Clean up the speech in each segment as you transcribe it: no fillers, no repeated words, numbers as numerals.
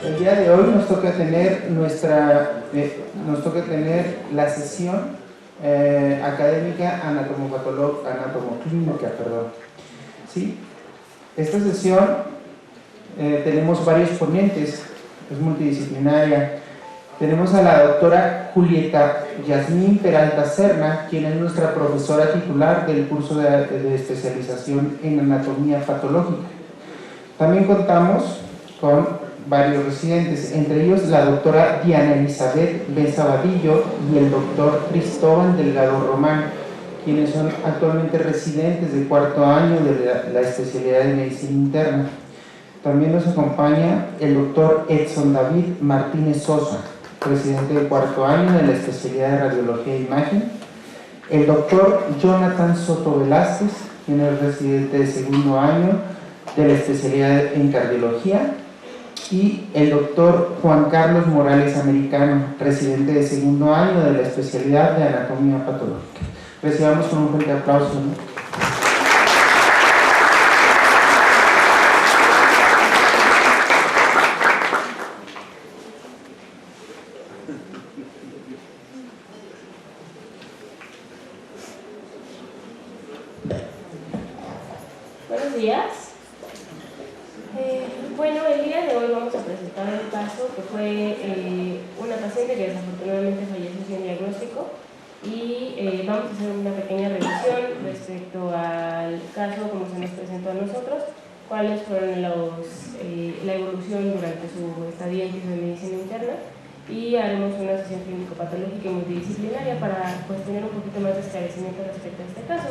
El día de hoy nos toca tener la sesión académica anatomoclínica, ¿sí? Esta sesión tenemos varios ponentes, es multidisciplinaria. Tenemos a la doctora Julieta Yasmín Peralta Serna, quien es nuestra profesora titular del curso de especialización en anatomía patológica. También contamos con varios residentes, entre ellos la doctora Diana Elizabeth Beza Vadillo y el doctor Cristóbal Delgado Román, quienes son actualmente residentes de cuarto año de la especialidad de medicina interna. También nos acompaña el doctor Edson David Martínez Sosa, residente de cuarto año de la especialidad de radiología e imagen. El doctor Jonathan Soto Velázquez, quien es residente de segundo año de la especialidad en cardiología. Y el doctor Juan Carlos Morales Americano, residente de segundo año de la especialidad de anatomía patológica. Recibamos con un fuerte aplauso, ¿no? Buenos días. Bueno, el día de hoy vamos a presentar un caso que fue una paciente que desafortunadamente falleció sin diagnóstico y vamos a hacer una pequeña revisión respecto al caso como se nos presentó a nosotros, cuáles fueron la evolución durante su estadía en piso de medicina interna, y haremos una sesión clínico-patológica y multidisciplinaria para tener un poquito más de esclarecimiento respecto a este caso.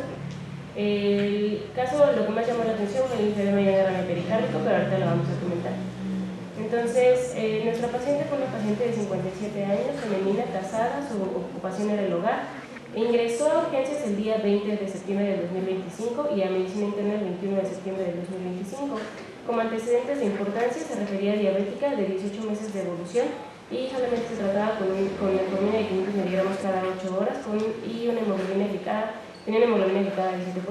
El caso, lo que más llamó la atención fue el linfedema diagrama pericárdico, pero ahorita lo vamos a comentar. Entonces, nuestra paciente fue una paciente de 57 años, femenina, casada, su ocupación era el hogar. Ingresó a urgencias el día 20 de septiembre del 2025 y a medicina interna el 21 de septiembre del 2025. Como antecedentes de importancia, se refería a diabética de 18 meses de evolución y solamente se trataba con metformina de 500 miligramos cada 8 horas y una hemoglobina glicada. Tenía una hemoglobina glicada del 7%.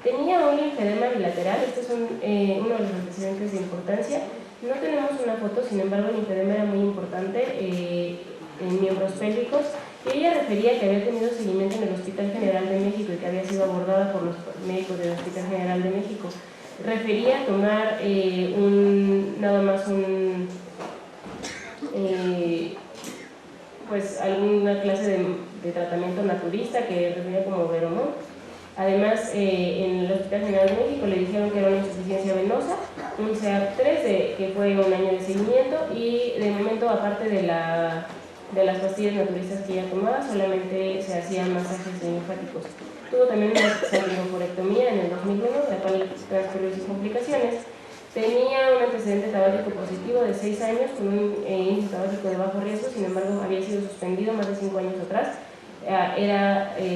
Tenía un linfedema bilateral, este es uno de los antecedentes de importancia. No tenemos una foto, sin embargo el linfedema era muy importante en miembros pélvicos, y ella refería que había tenido seguimiento en el Hospital General de México y que había sido abordada por los médicos del Hospital General de México. Refería tomar nada más alguna clase de tratamiento naturista que refería como Veromont. Además, en el Hospital General de México le dijeron que era una insuficiencia venosa, un CEAP3 que fue un año de seguimiento, y de momento, aparte de las pastillas naturistas que ella tomaba, solamente se hacían masajes linfáticos. Tuvo también una salpingoforectomía en el 2001, la cual transcurrió sus complicaciones. Tenía un antecedente tabáquico positivo de 6 años con un índice tabáquico de bajo riesgo, sin embargo había sido suspendido más de 5 años atrás.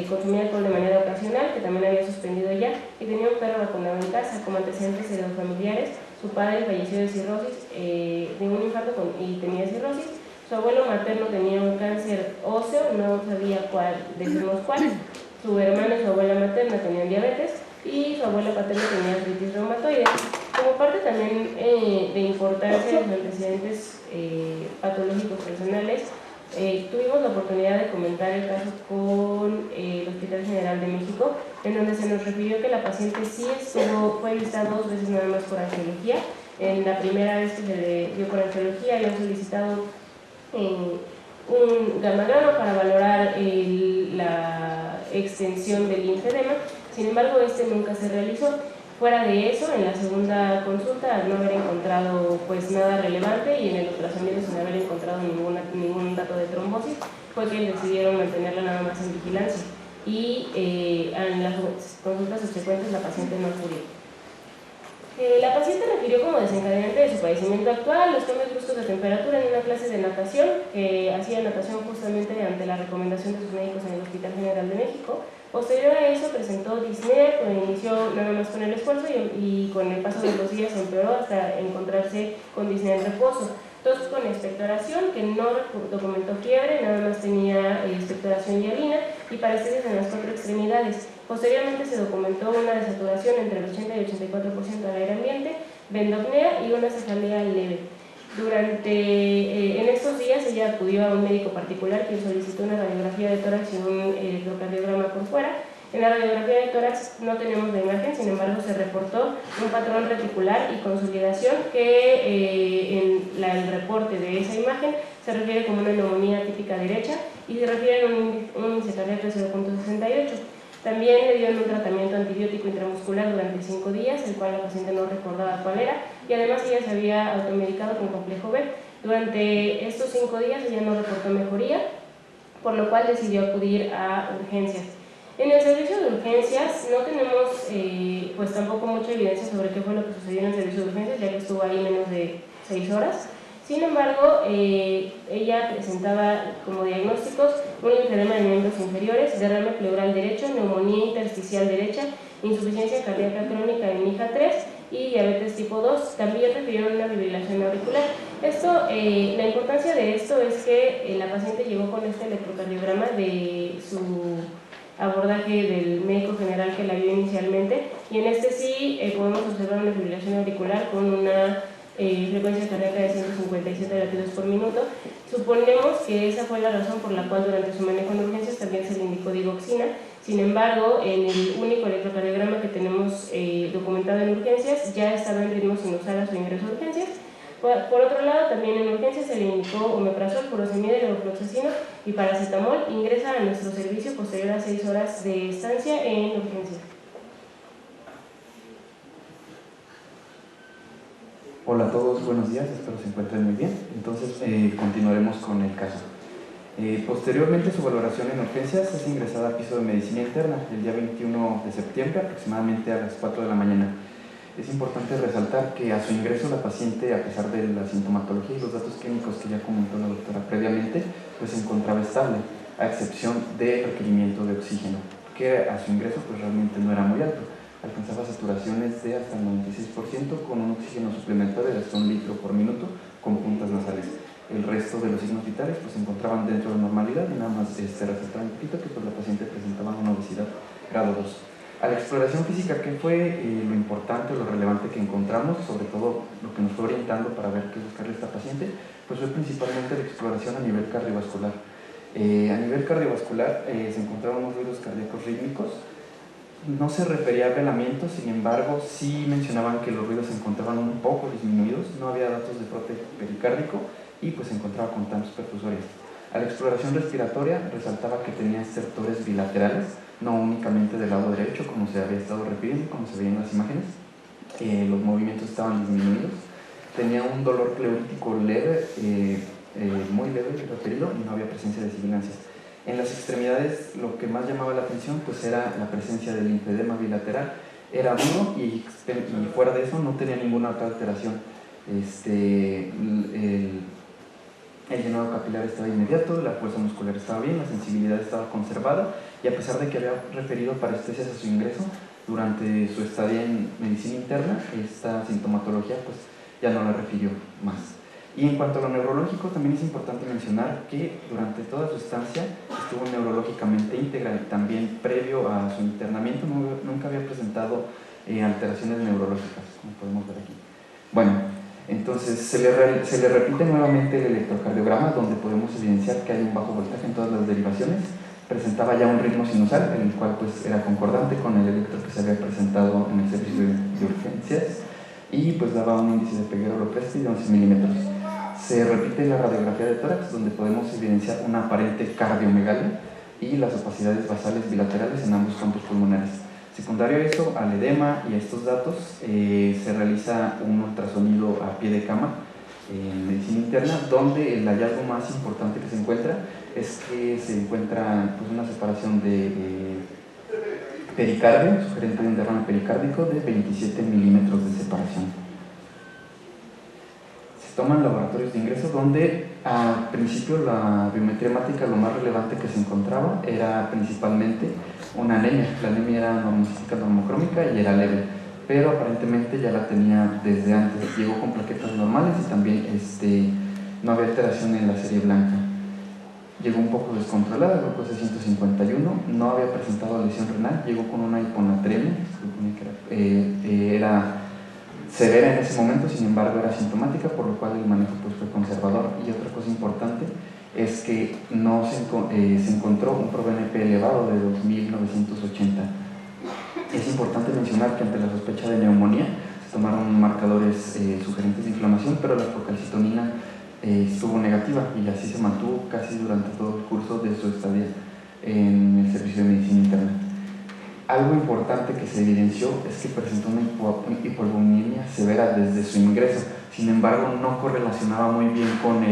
Consumía alcohol de manera ocasional, que también había suspendido ya, y tenía un perro vacunado en casa. Como antecedentes familiares, su padre falleció de cirrosis, de un infarto y tenía cirrosis. Su abuelo materno tenía un cáncer óseo, no sabía decimos cuál. Su hermana y su abuela materna tenían diabetes, y su abuela paterna tenía artritis reumatoide. Como parte también de importancia de los antecedentes patológicos personales, tuvimos la oportunidad de comentar el caso con el Hospital General de México, en donde se nos refirió que la paciente sí fue vistada 2 veces nada más por angiología. En la primera vez que se le dio por angiología habían solicitado un gammagrama para valorar la extensión del linfedema, sin embargo este nunca se realizó. Fuera de eso, en la segunda consulta, al no haber encontrado nada relevante y en el ultrasonido sin haber encontrado ningún dato de trombosis, fue que decidieron mantenerla nada más en vigilancia, y en las consultas subsecuentes la paciente no acudió. La paciente refirió como desencadenante de su padecimiento actual los cambios bruscos de temperatura en una clase de natación, que hacía natación justamente ante la recomendación de sus médicos en el Hospital General de México. Posterior a eso presentó disnea, inició nada más con el esfuerzo y con el paso de los días empeoró hasta encontrarse con disnea en reposo. Tos con expectoración, que no documentó fiebre, nada más tenía expectoración y orina, y parálisis en las 4 extremidades. Posteriormente se documentó una desaturación entre el 80 y 84% al aire ambiente, vendopnea y una cefalea leve. En estos días ella acudió a un médico particular quien solicitó una radiografía de tórax y un electrocardiograma por fuera. En la radiografía de tórax no tenemos la imagen, sin embargo se reportó un patrón reticular y consolidación que en el reporte de esa imagen se refiere como una neumonía típica derecha y se refiere a un índice cardíaco de 0.68. También le dieron un tratamiento antibiótico intramuscular durante 5 días, el cual la paciente no recordaba cuál era, y además ella se había automedicado con complejo B. Durante estos 5 días ella no reportó mejoría, por lo cual decidió acudir a urgencias. En el servicio de urgencias no tenemos pues tampoco mucha evidencia sobre qué fue lo que sucedió en el servicio de urgencias, ya que estuvo ahí menos de 6 horas. Sin embargo, ella presentaba como diagnósticos un linfedema de miembros inferiores, derrame pleural derecho, neumonía intersticial derecha, insuficiencia cardíaca crónica en hija 3 y diabetes tipo 2. También refirieron una fibrilación auricular. La importancia de esto es que la paciente llegó con este electrocardiograma de su abordaje del médico general que la vio inicialmente, y en este sí podemos observar una fibrilación auricular con una frecuencia cardíaca de 157 latidos por minuto. Suponemos que esa fue la razón por la cual durante su manejo en urgencias también se le indicó digoxina. Sin embargo, en el único electrocardiograma que tenemos documentado en urgencias ya estaba en ritmo sinusal a su ingreso a urgencias. Por otro lado, también en urgencias se le indicó omeprazol, furosemide, levofloxacino y paracetamol. Ingresa a nuestro servicio posterior a 6 horas de estancia en urgencias. Hola a todos, buenos días, espero se encuentren muy bien. Entonces continuaremos con el caso. Posteriormente su valoración en urgencias es ingresada a piso de medicina interna el día 21 de septiembre aproximadamente a las 4 de la mañana. Es importante resaltar que a su ingreso la paciente, a pesar de la sintomatología y los datos clínicos que ya comentó la doctora previamente, pues se encontraba estable, a excepción del requerimiento de oxígeno, que a su ingreso pues realmente no era muy alto. Alcanzaba saturaciones de hasta el 96% con un oxígeno suplementario de hasta 1 litro por minuto con puntas nasales. El resto de los signos vitales pues, se encontraban dentro de la normalidad y nada más resaltaba un poquito que pues, la paciente presentaba una obesidad grado 2. A la exploración física, ¿qué fue lo importante o lo relevante que encontramos? Sobre todo lo que nos fue orientando para ver qué buscarle a esta paciente, pues fue principalmente la exploración a nivel cardiovascular. A nivel cardiovascular se encontraron unos ruidos cardíacos rítmicos. No se refería a velamiento, sin embargo, sí mencionaban que los ruidos se encontraban un poco disminuidos, no había datos de frote pericárdico y pues se encontraba con tantos perfusorias. A la exploración respiratoria resaltaba que tenía estertores bilaterales, no únicamente del lado derecho, como se había estado refiriendo, como se veía en las imágenes. Los movimientos estaban disminuidos. Tenía un dolor pleurítico leve, muy leve, referido, y no había presencia de sibilancias. En las extremidades lo que más llamaba la atención pues era la presencia del linfedema bilateral. Era duro y fuera de eso no tenía ninguna otra alteración. El llenado capilar estaba inmediato, la fuerza muscular estaba bien, la sensibilidad estaba conservada y a pesar de que había referido parestesias a su ingreso, durante su estadía en medicina interna, esta sintomatología pues ya no la refirió más. Y en cuanto a lo neurológico, también es importante mencionar que durante toda su estancia estuvo neurológicamente íntegra y también previo a su internamiento nunca había presentado alteraciones neurológicas, como podemos ver aquí. Bueno, entonces se le repite nuevamente el electrocardiograma donde podemos evidenciar que hay un bajo voltaje en todas las derivaciones. Presentaba ya un ritmo sinusal, el cual pues era concordante con el electro que se había presentado en el servicio de urgencias y pues daba un índice de Peguero Lopresti de 11 milímetros. Se repite la radiografía de tórax donde podemos evidenciar una aparente cardiomegalia y las opacidades basales bilaterales en ambos campos pulmonares. Secundario a eso, al edema y a estos datos, se realiza un ultrasonido a pie de cama en medicina interna, donde el hallazgo más importante que se encuentra es que se encuentra pues, una separación de pericardio, sugerente de un derrame pericárdico de 27 milímetros de separación. Se toman laboratorios de ingreso donde al principio la biometría hemática lo más relevante que se encontraba era principalmente una anemia. La anemia era normocítica normocrómica y era leve, pero aparentemente ya la tenía desde antes. Llegó con plaquetas normales y también no había alteración en la serie blanca. Llegó un poco descontrolada, glucosa 151, no había presentado lesión renal, llegó con una hiponatremia, severa en ese momento, sin embargo era sintomática, por lo cual el manejo pues, fue conservador. Y otra cosa importante es que no se encontró un ProBNP elevado de 2.980. Es importante mencionar que ante la sospecha de neumonía se tomaron marcadores sugerentes de inflamación, pero la procalcitonina estuvo negativa y así se mantuvo casi durante todo el curso de su estadía en el servicio de medicina interna. Algo importante que se evidenció es que presentó una hipoalbuminemia severa desde su ingreso, sin embargo no correlacionaba muy bien con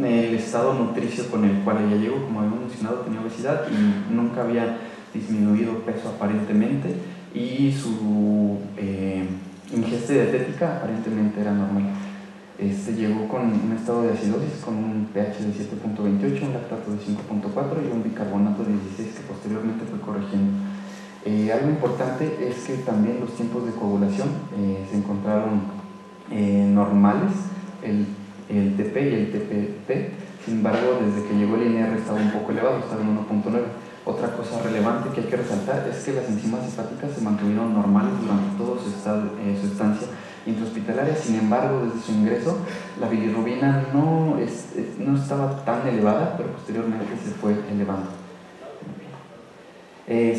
el estado nutricio con el cual ella llegó. Como habíamos mencionado, tenía obesidad y nunca había disminuido peso aparentemente, y su ingesta dietética aparentemente era normal. Llegó con un estado de acidosis con un pH de 7.28, un lactato de 5.4 y un bicarbonato de 16 que posteriormente fue corrigiendo. Algo importante es que también los tiempos de coagulación se encontraron normales, el TP y el TPP. Sin embargo, desde que llegó el INR estaba un poco elevado, estaba en 1.9. Otra cosa relevante que hay que resaltar es que las enzimas hepáticas se mantuvieron normales durante toda su estancia intrahospitalaria. Sin embargo, desde su ingreso la bilirrubina no estaba tan elevada, pero posteriormente se fue elevando.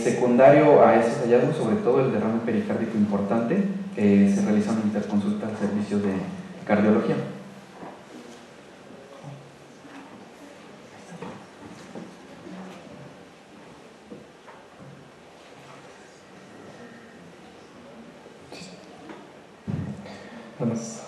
Secundario a esos hallazgos, sobre todo el derrame pericárdico importante, se realiza una interconsulta al servicio de cardiología. Vamos.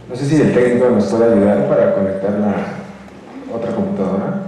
No sé si el técnico nos puede ayudar para conectar la otra computadora.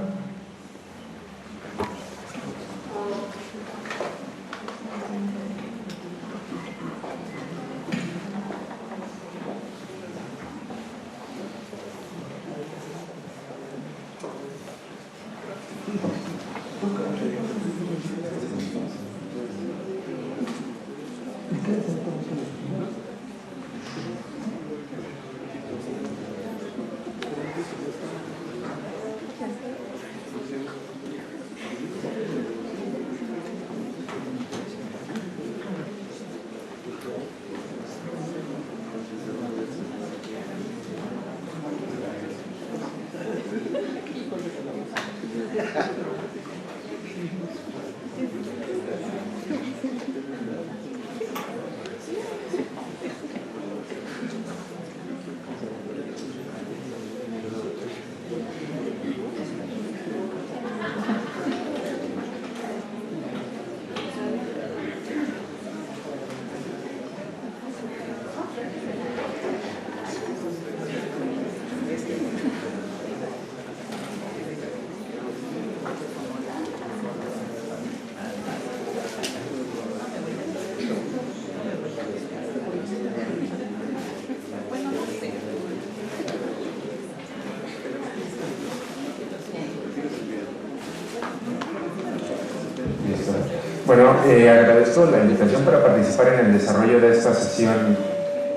Bueno, agradezco la invitación para participar en el desarrollo de esta sesión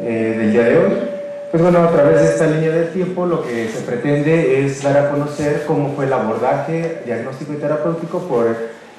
del día de hoy. Pues bueno, a través de esta línea del tiempo lo que se pretende es dar a conocer cómo fue el abordaje diagnóstico y terapéutico por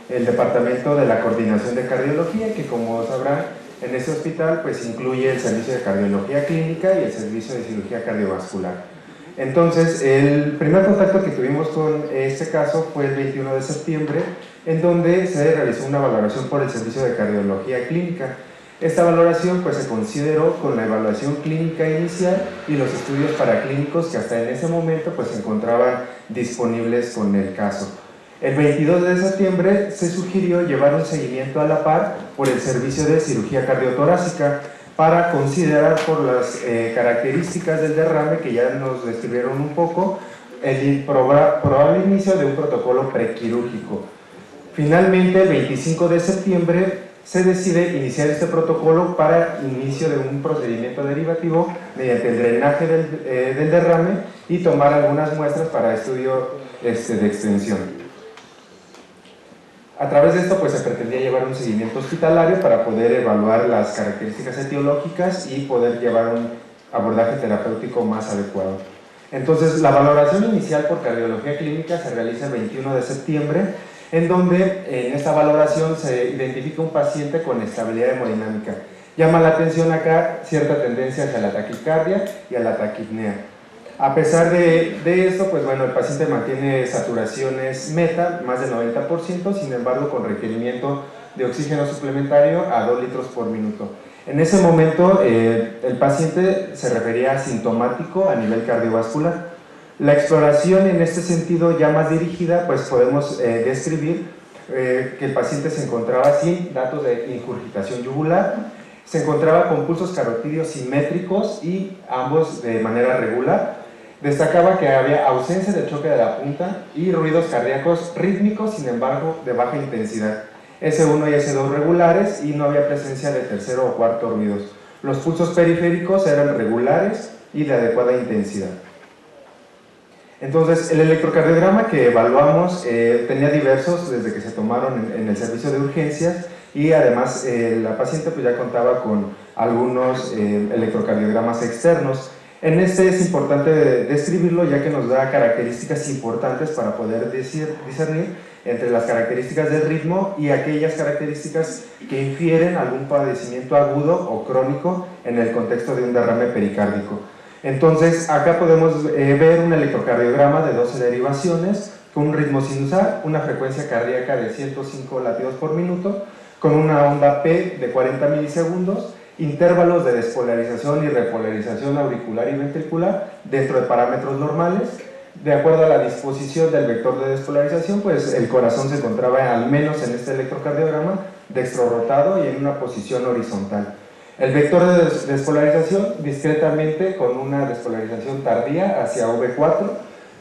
el Departamento de la Coordinación de Cardiología, que como sabrán, en este hospital pues incluye el servicio de cardiología clínica y el servicio de cirugía cardiovascular. Entonces, el primer contacto que tuvimos con este caso fue el 21 de septiembre, en donde se realizó una valoración por el servicio de cardiología clínica. Esta valoración pues, se consideró con la evaluación clínica inicial y los estudios paraclínicos que hasta en ese momento pues, se encontraban disponibles con el caso. El 22 de septiembre se sugirió llevar un seguimiento a la par por el servicio de cirugía cardiotorácica, para considerar por las características del derrame que ya nos describieron un poco, el probable inicio de un protocolo prequirúrgico. Finalmente, el 25 de septiembre se decide iniciar este protocolo para inicio de un procedimiento derivativo mediante el drenaje del derrame y tomar algunas muestras para estudio de extensión. A través de esto pues se pretendía llevar un seguimiento hospitalario para poder evaluar las características etiológicas y poder llevar un abordaje terapéutico más adecuado. Entonces la valoración inicial por cardiología clínica se realiza el 21 de septiembre, en donde en esta valoración se identifica un paciente con estabilidad hemodinámica. Llama la atención acá cierta tendencia hacia la taquicardia y a la taquipnea. A pesar de esto, pues bueno, el paciente mantiene saturaciones meta, más del 90%, sin embargo con requerimiento de oxígeno suplementario a 2 litros por minuto. En ese momento el paciente se refería asintomático a nivel cardiovascular. La exploración en este sentido ya más dirigida, pues podemos describir que el paciente se encontraba sin datos de ingurgitación yugular, se encontraba con pulsos carotídeos simétricos y ambos de manera regular. Destacaba que había ausencia de choque de la punta y ruidos cardíacos rítmicos, sin embargo, de baja intensidad. S1 y S2 regulares y no había presencia de tercero o cuarto ruidos. Los pulsos periféricos eran regulares y de adecuada intensidad. Entonces, el electrocardiograma que evaluamos tenía diversos desde que se tomaron en el servicio de urgencias y además la paciente pues ya contaba con algunos electrocardiogramas externos. En este es importante describirlo ya que nos da características importantes para poder discernir entre las características del ritmo y aquellas características que infieren algún padecimiento agudo o crónico en el contexto de un derrame pericárdico. Entonces, acá podemos ver un electrocardiograma de 12 derivaciones con un ritmo sinusal, una frecuencia cardíaca de 105 latidos por minuto, con una onda P de 40 milisegundos, intervalos de despolarización y repolarización auricular y ventricular dentro de parámetros normales. De acuerdo a la disposición del vector de despolarización, pues el corazón se encontraba al menos en este electrocardiograma dextrorotado y en una posición horizontal. El vector de despolarización discretamente con una despolarización tardía hacia V4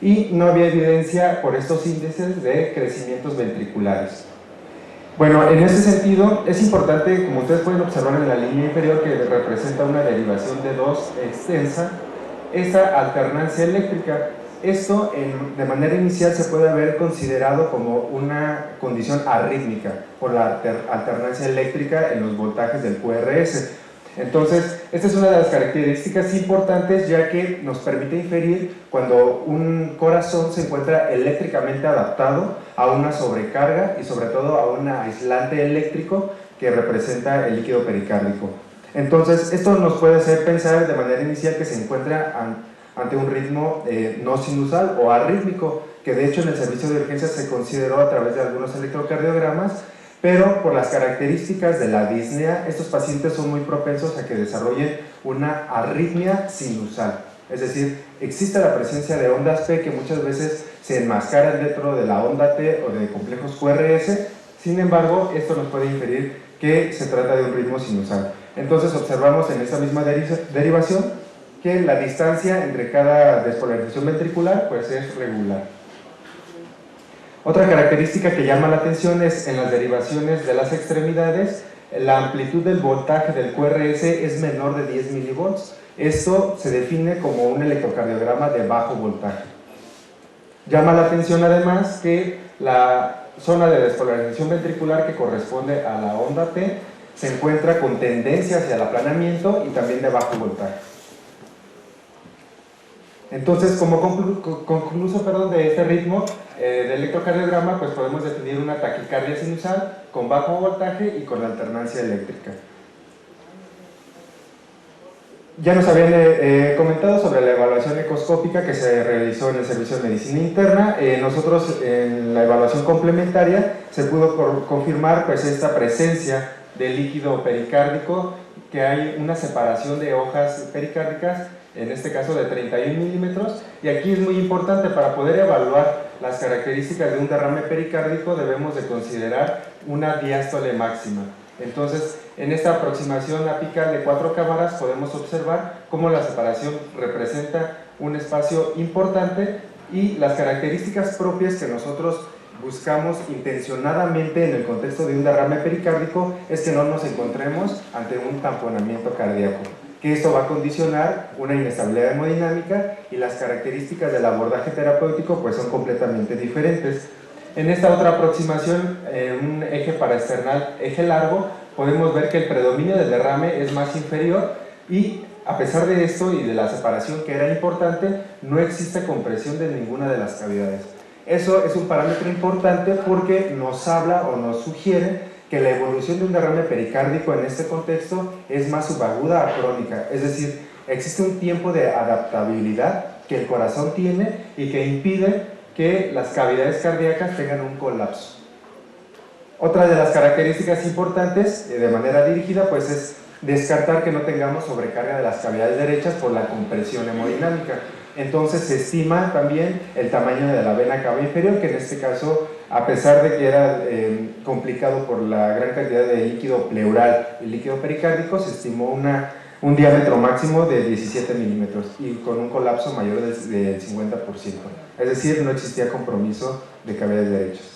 y no había evidencia por estos índices de crecimientos ventriculares. Bueno, en ese sentido es importante, como ustedes pueden observar en la línea inferior que representa una derivación de 2 extensa, esta alternancia eléctrica. Esto de manera inicial se puede haber considerado como una condición arrítmica por la alternancia eléctrica en los voltajes del QRS. Entonces, esta es una de las características importantes ya que nos permite inferir cuando un corazón se encuentra eléctricamente adaptado a una sobrecarga y sobre todo a un aislante eléctrico que representa el líquido pericárdico. Entonces, esto nos puede hacer pensar de manera inicial que se encuentra ante un ritmo no sinusal o arrítmico, que de hecho en el servicio de urgencias se consideró a través de algunos electrocardiogramas, pero por las características de la disnea, estos pacientes son muy propensos a que desarrollen una arritmia sinusal. Es decir, existe la presencia de ondas P que muchas veces se enmascaran dentro de la onda T o de complejos QRS, sin embargo, esto nos puede inferir que se trata de un ritmo sinusal. Entonces observamos en esta misma derivación que la distancia entre cada despolarización ventricular pues es regular. Otra característica que llama la atención es en las derivaciones de las extremidades, la amplitud del voltaje del QRS es menor de 10 milivolts. Esto se define como un electrocardiograma de bajo voltaje. Llama la atención además que la zona de despolarización ventricular que corresponde a la onda T se encuentra con tendencia hacia el aplanamiento y también de bajo voltaje. Entonces, como concluso de este ritmo de electrocardiograma, pues podemos definir una taquicardia sinusal con bajo voltaje y con alternancia eléctrica. Ya nos habían comentado sobre la evaluación ecoscópica que se realizó en el servicio de medicina interna. Nosotros en la evaluación complementaria se pudo confirmar pues esta presencia de líquido pericárdico, que hay una separación de hojas pericárdicas, en este caso de 31 milímetros, y aquí es muy importante para poder evaluar las características de un derrame pericárdico debemos de considerar una diástole máxima. Entonces, en esta aproximación apical de 4 cámaras podemos observar cómo la separación representa un espacio importante y las características propias que nosotros buscamos intencionadamente en el contexto de un derrame pericárdico es que no nos encontremos ante un tamponamiento cardíaco, que esto va a condicionar una inestabilidad hemodinámica y las características del abordaje terapéutico pues son completamente diferentes. En esta otra aproximación, un eje paraesternal, eje largo, podemos ver que el predominio del derrame es más inferior y a pesar de esto y de la separación que era importante, no existe compresión de ninguna de las cavidades. Eso es un parámetro importante porque nos habla o nos sugiere que la evolución de un derrame pericárdico en este contexto es más subaguda a crónica, es decir, existe un tiempo de adaptabilidad que el corazón tiene y que impide que las cavidades cardíacas tengan un colapso. Otra de las características importantes, de manera dirigida, pues es descartar que no tengamos sobrecarga de las cavidades derechas por la compresión hemodinámica. Entonces se estima también el tamaño de la vena cava inferior, que en este caso, a pesar de que era complicado por la gran cantidad de líquido pleural y líquido pericárdico, se estimó un diámetro máximo de 17 milímetros y con un colapso mayor del 50%. Es decir, no existía compromiso de cavidades derechas.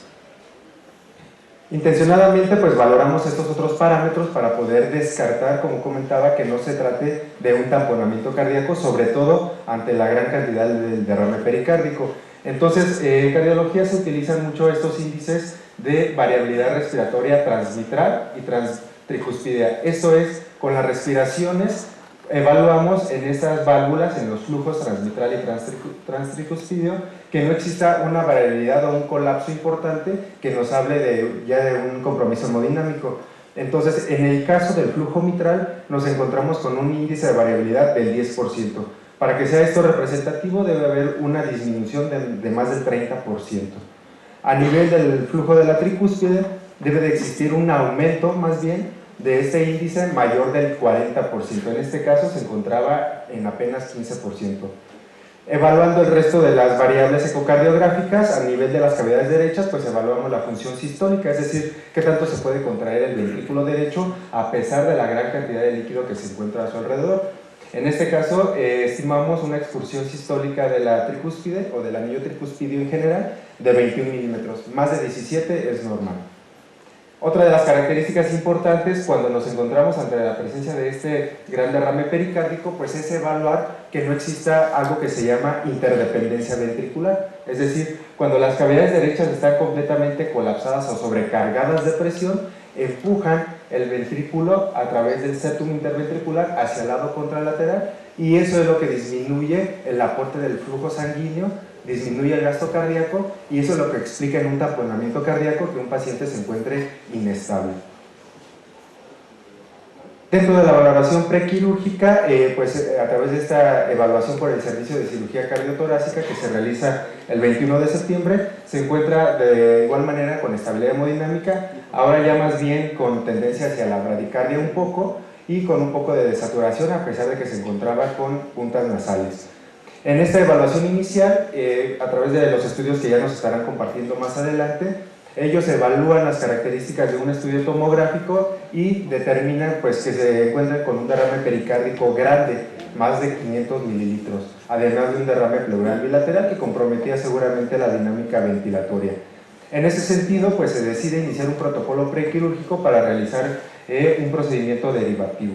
Intencionadamente pues valoramos estos otros parámetros para poder descartar, como comentaba, que no se trate de un tamponamiento cardíaco, sobre todo ante la gran cantidad del derrame pericárdico. Entonces, en cardiología se utilizan mucho estos índices de variabilidad respiratoria transmitral y transtricuspidia. Esto es, con las respiraciones evaluamos en estas válvulas, en los flujos transmitral y transtricuspidio, que no exista una variabilidad o un colapso importante que nos hable ya de un compromiso hemodinámico. Entonces, en el caso del flujo mitral, nos encontramos con un índice de variabilidad del 10%. Para que sea esto representativo, debe haber una disminución de más del 30%. A nivel del flujo de la tricúspide, debe de existir un aumento, más bien, de este índice mayor del 40%. En este caso se encontraba en apenas 15%. Evaluando el resto de las variables ecocardiográficas a nivel de las cavidades derechas, pues evaluamos la función sistólica, es decir, qué tanto se puede contraer el ventrículo derecho a pesar de la gran cantidad de líquido que se encuentra a su alrededor. En este caso, estimamos una excursión sistólica de la tricúspide o del anillo tricuspidio en general de 21 milímetros, más de 17 es normal. Otra de las características importantes cuando nos encontramos ante la presencia de este gran derrame pericárdico, pues es evaluar que no exista algo que se llama interdependencia ventricular, es decir, cuando las cavidades derechas están completamente colapsadas o sobrecargadas de presión, empujan el ventrículo a través del septum interventricular hacia el lado contralateral y eso es lo que disminuye el aporte del flujo sanguíneo, disminuye el gasto cardíaco y eso es lo que explica en un tamponamiento cardíaco que un paciente se encuentre inestable. Dentro de la valoración prequirúrgica, a través de esta evaluación por el Servicio de Cirugía Cardiotorácica que se realiza el 21 de septiembre, se encuentra de igual manera con estabilidad hemodinámica, ahora ya más bien con tendencia hacia la bradicardia un poco y con un poco de desaturación a pesar de que se encontraba con puntas nasales. En esta evaluación inicial, a través de los estudios que ya nos estarán compartiendo más adelante, ellos evalúan las características de un estudio tomográfico y determinan pues, que se encuentran con un derrame pericárdico grande, más de 500 mililitros, además de un derrame pleural bilateral que comprometía seguramente la dinámica ventilatoria. En ese sentido, pues, se decide iniciar un protocolo prequirúrgico para realizar un procedimiento derivativo.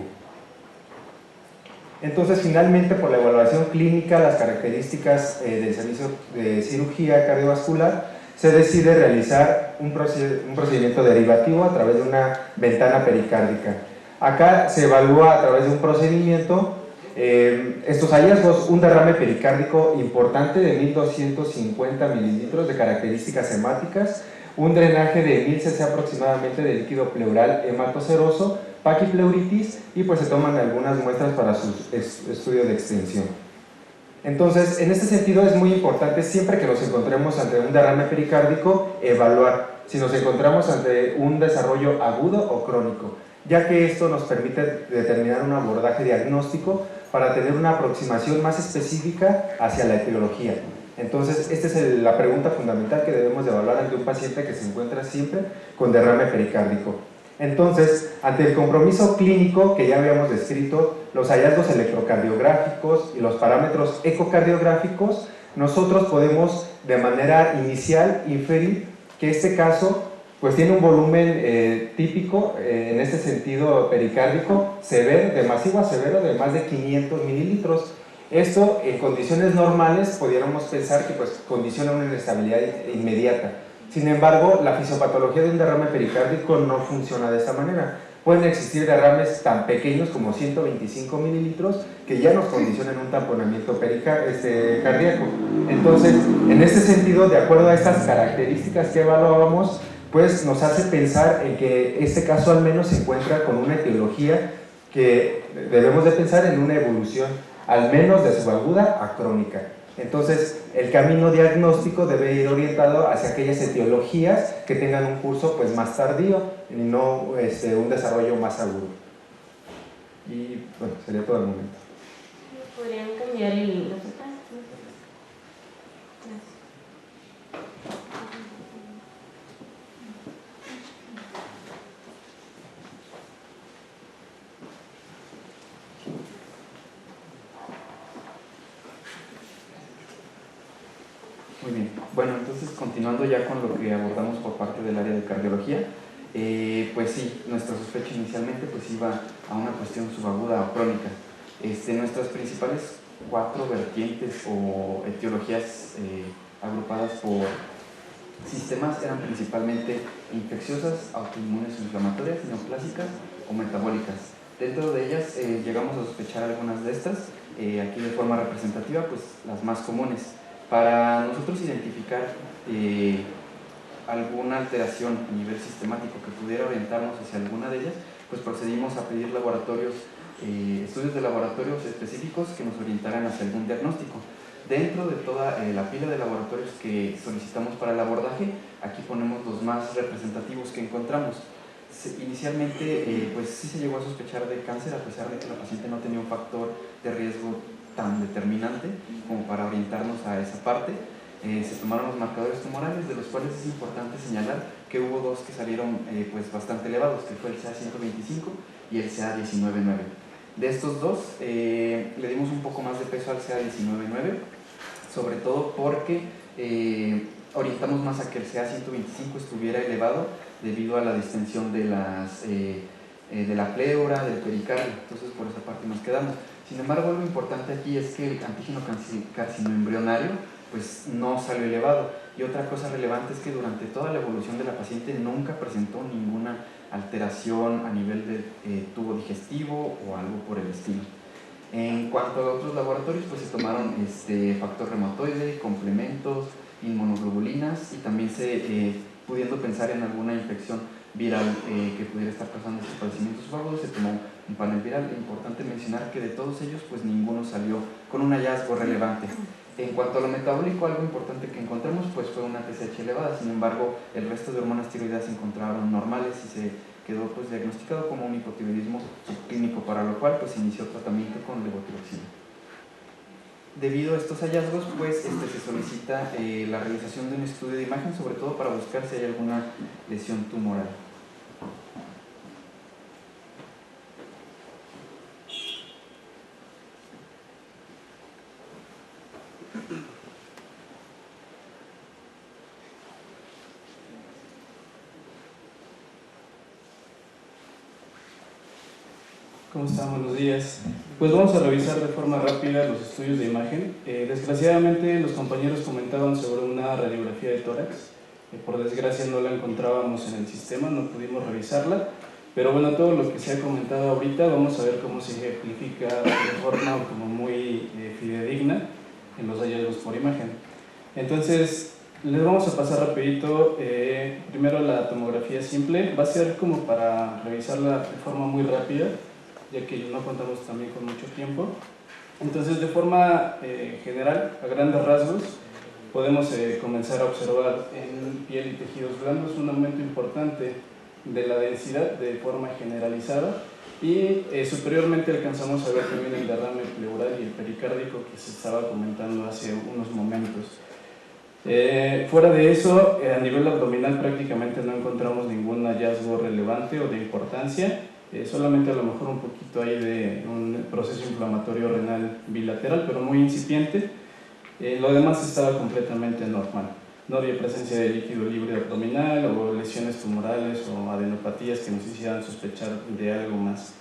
Entonces, finalmente, por la evaluación clínica, las características del servicio de cirugía cardiovascular, se decide realizar un procedimiento derivativo a través de una ventana pericárdica. Acá se evalúa a través de un procedimiento estos hallazgos, un derrame pericárdico importante de 1250 mililitros de características hemáticas, un drenaje de 1000 cc aproximadamente de líquido pleural hematoseroso, paquipleuritis y pues se toman algunas muestras para su estudio de extensión. Entonces, en este sentido es muy importante siempre que nos encontremos ante un derrame pericárdico evaluar si nos encontramos ante un desarrollo agudo o crónico, ya que esto nos permite determinar un abordaje diagnóstico para tener una aproximación más específica hacia la etiología. Entonces, esta es la pregunta fundamental que debemos de evaluar ante un paciente que se encuentra siempre con derrame pericárdico. Entonces, ante el compromiso clínico que ya habíamos descrito, los hallazgos electrocardiográficos y los parámetros ecocardiográficos, nosotros podemos de manera inicial inferir que este caso pues tiene un volumen típico, en este sentido pericárdico, severo, de masivo a severo, de más de 500 mililitros. Esto en condiciones normales pudiéramos pensar que pues condiciona una inestabilidad inmediata. Sin embargo, la fisiopatología de un derrame pericárdico no funciona de esta manera. Pueden existir derrames tan pequeños como 125 mililitros que ya nos condicionan un tamponamiento cardíaco. Entonces, en este sentido, de acuerdo a estas características que evaluábamos, pues nos hace pensar en que este caso al menos se encuentra con una etiología que debemos de pensar en una evolución, al menos de subaguda a crónica. Entonces, el camino diagnóstico debe ir orientado hacia aquellas etiologías que tengan un curso pues, más tardío y no un desarrollo más agudo. Y bueno, sería todo el momento. ¿Podrían cambiar el resultado? Muy bien, bueno, entonces continuando ya con lo que abordamos por parte del área de cardiología, pues sí, nuestra sospecha inicialmente pues iba a una cuestión subaguda o crónica. Nuestras principales 4 vertientes o etiologías agrupadas por sistemas eran principalmente infecciosas, autoinmunes o inflamatorias, neoplásicas o metabólicas. Dentro de ellas llegamos a sospechar algunas de estas, aquí de forma representativa, pues las más comunes. Para nosotros identificar alguna alteración a nivel sistemático que pudiera orientarnos hacia alguna de ellas, pues procedimos a pedir laboratorios, estudios de laboratorios específicos que nos orientaran hacia algún diagnóstico. Dentro de toda la pila de laboratorios que solicitamos para el abordaje, aquí ponemos los más representativos que encontramos. Inicialmente, pues sí se llegó a sospechar de cáncer, a pesar de que la paciente no tenía un factor de riesgo tan determinante como para orientarnos a esa parte. Se tomaron los marcadores tumorales, de los cuales es importante señalar que hubo 2 que salieron pues bastante elevados, que fue el CA125 y el CA199. De estos 2, le dimos un poco más de peso al CA199, sobre todo porque orientamos más a que el CA125 estuviera elevado debido a la distensión de la pleura, del pericardio, entonces por esa parte nos quedamos. Sin embargo, lo importante aquí es que el antígeno carcinoembrionario pues no salió elevado, y otra cosa relevante es que durante toda la evolución de la paciente nunca presentó ninguna alteración a nivel de tubo digestivo o algo por el estilo. En cuanto a otros laboratorios, pues se tomaron factor reumatoide, complementos, inmunoglobulinas, y también pudiendo pensar en alguna infección viral que pudiera estar causando estos padecimientos subagudos, se tomó un panel viral. Es importante mencionar que de todos ellos pues ninguno salió con un hallazgo relevante. En cuanto a lo metabólico, algo importante que encontramos pues fue una TSH elevada. Sin embargo, el resto de hormonas tiroideas se encontraron normales y se quedó pues diagnosticado como un hipotiroidismo subclínico, para lo cual pues se inició tratamiento con levotiroxina. Debido a estos hallazgos, pues se solicita la realización de un estudio de imagen, sobre todo para buscar si hay alguna lesión tumoral. ¿Cómo están? Buenos días. Pues vamos a revisar de forma rápida los estudios de imagen. Desgraciadamente los compañeros comentaban sobre una radiografía de tórax. Por desgracia no la encontrábamos en el sistema, no pudimos revisarla. Pero bueno, todo lo que se ha comentado ahorita, vamos a ver cómo se ejemplifica de forma como muy fidedigna en los hallazgos por imagen. Entonces, les vamos a pasar rapidito, primero la tomografía simple. Va a ser como para revisarla de forma muy rápida, ya que no contamos también con mucho tiempo. Entonces, de forma general, a grandes rasgos, podemos comenzar a observar en piel y tejidos blandos un aumento importante de la densidad de forma generalizada, y superiormente alcanzamos a ver también el derrame pleural y el pericárdico que se estaba comentando hace unos momentos. Fuera de eso, a nivel abdominal prácticamente no encontramos ningún hallazgo relevante o de importancia. Solamente a lo mejor un poquito ahí de un proceso inflamatorio renal bilateral, pero muy incipiente. Lo demás estaba completamente normal. no había presencia de líquido libre abdominal o lesiones tumorales o adenopatías que nos hicieran sospechar de algo más.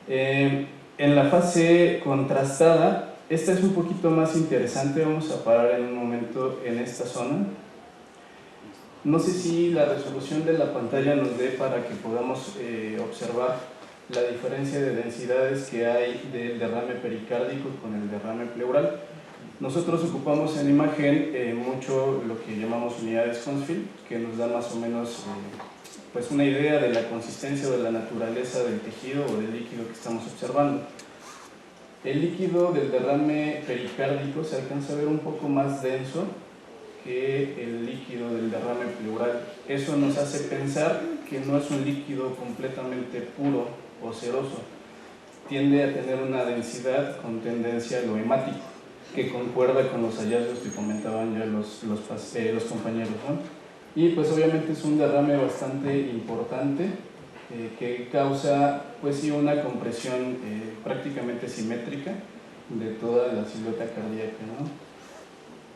En la fase contrastada, esta es un poquito más interesante, vamos a parar en un momento en esta zona. No sé si la resolución de la pantalla nos dé para que podamos observar la diferencia de densidades que hay del derrame pericárdico con el derrame pleural. Nosotros ocupamos en imagen mucho lo que llamamos unidades Hounsfield, que nos da más o menos pues una idea de la consistencia o de la naturaleza del tejido o del líquido que estamos observando. El líquido del derrame pericárdico se alcanza a ver un poco más denso que el líquido del derrame pleural. Eso nos hace pensar que no es un líquido completamente puro o ceroso. Tiende a tener una densidad con tendencia a lo hemático, que concuerda con los hallazgos que comentaban ya los compañeros, ¿no? Y pues obviamente es un derrame bastante importante que causa pues sí una compresión prácticamente simétrica de toda la silueta cardíaca, ¿no?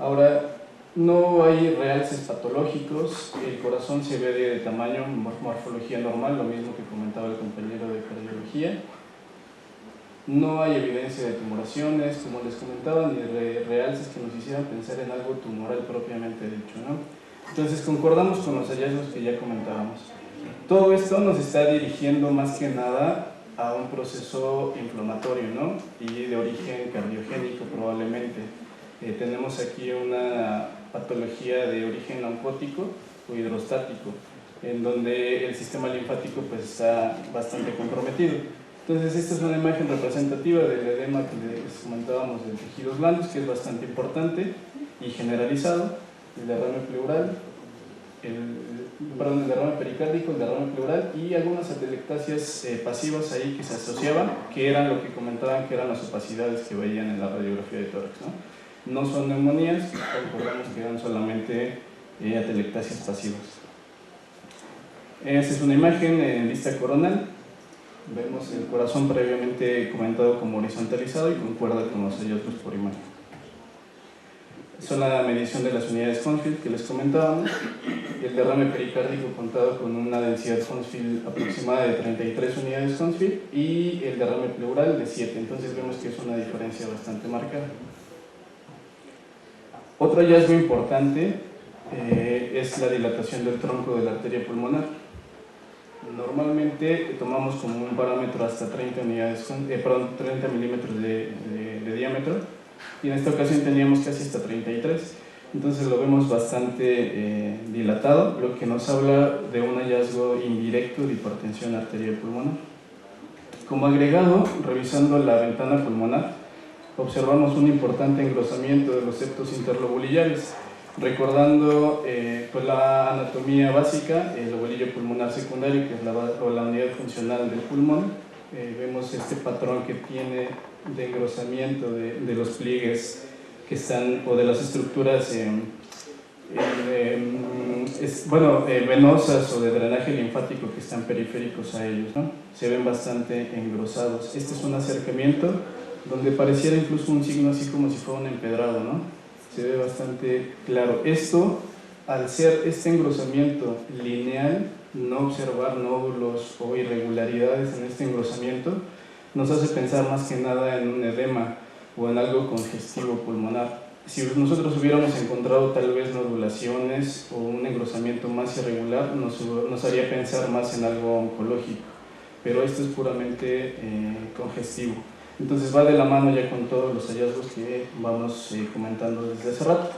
Ahora, no hay realces patológicos, el corazón se ve de tamaño, morfología normal, lo mismo que comentaba el compañero de cardiología. No hay evidencia de tumoraciones, como les comentaba, ni de realces que nos hicieran pensar en algo tumoral propiamente dicho, ¿no? Entonces concordamos con los hallazgos que ya comentábamos. Todo esto nos está dirigiendo más que nada a un proceso inflamatorio, ¿no? Y de origen cardiogénico probablemente. Tenemos aquí una patología de origen oncótico o hidrostático, en donde el sistema linfático pues está bastante comprometido. Entonces esta es una imagen representativa del edema que les comentábamos de tejidos blandos, que es bastante importante y generalizado, el derrame pleural, el derrame pericárdico, el derrame pleural y algunas atelectasias pasivas ahí que se asociaban, que eran lo que comentaban que eran las opacidades que veían en la radiografía de tórax, ¿no? No son neumonías, recordamos que eran solamente atelectasias pasivas. Esta es una imagen en vista coronal. Vemos el corazón previamente comentado como horizontalizado y concuerda con los hallazgos por imagen. Son la medición de las unidades Hounsfield que les comentábamos. El derrame pericárdico contado con una densidad Hounsfield aproximada de 33 unidades Hounsfield y el derrame pleural de 7. Entonces vemos que es una diferencia bastante marcada. Otro hallazgo importante es la dilatación del tronco de la arteria pulmonar. Normalmente tomamos como un parámetro hasta 30 milímetros de diámetro y en esta ocasión teníamos casi hasta 33. Entonces lo vemos bastante dilatado, lo que nos habla de un hallazgo indirecto de hipertensión arterial pulmonar. Como agregado, revisando la ventana pulmonar, observamos un importante engrosamiento de los septos interlobulillares. Recordando pues la anatomía básica, el lobulillo pulmonar secundario, que es la unidad funcional del pulmón, vemos este patrón que tiene de engrosamiento de los pliegues que están, o de las estructuras venosas o de drenaje linfático que están periféricos a ellos, ¿no? Se ven bastante engrosados. Este es un acercamiento donde pareciera incluso un signo así como si fuera un empedrado, ¿no? Se ve bastante claro. Esto, al ser este engrosamiento lineal, no observar nódulos o irregularidades en este engrosamiento, nos hace pensar más que nada en un edema o en algo congestivo pulmonar. Si nosotros hubiéramos encontrado tal vez nodulaciones o un engrosamiento más irregular, nos haría pensar más en algo oncológico, pero esto es puramente congestivo. Entonces va de la mano ya con todos los hallazgos que vamos comentando desde hace rato.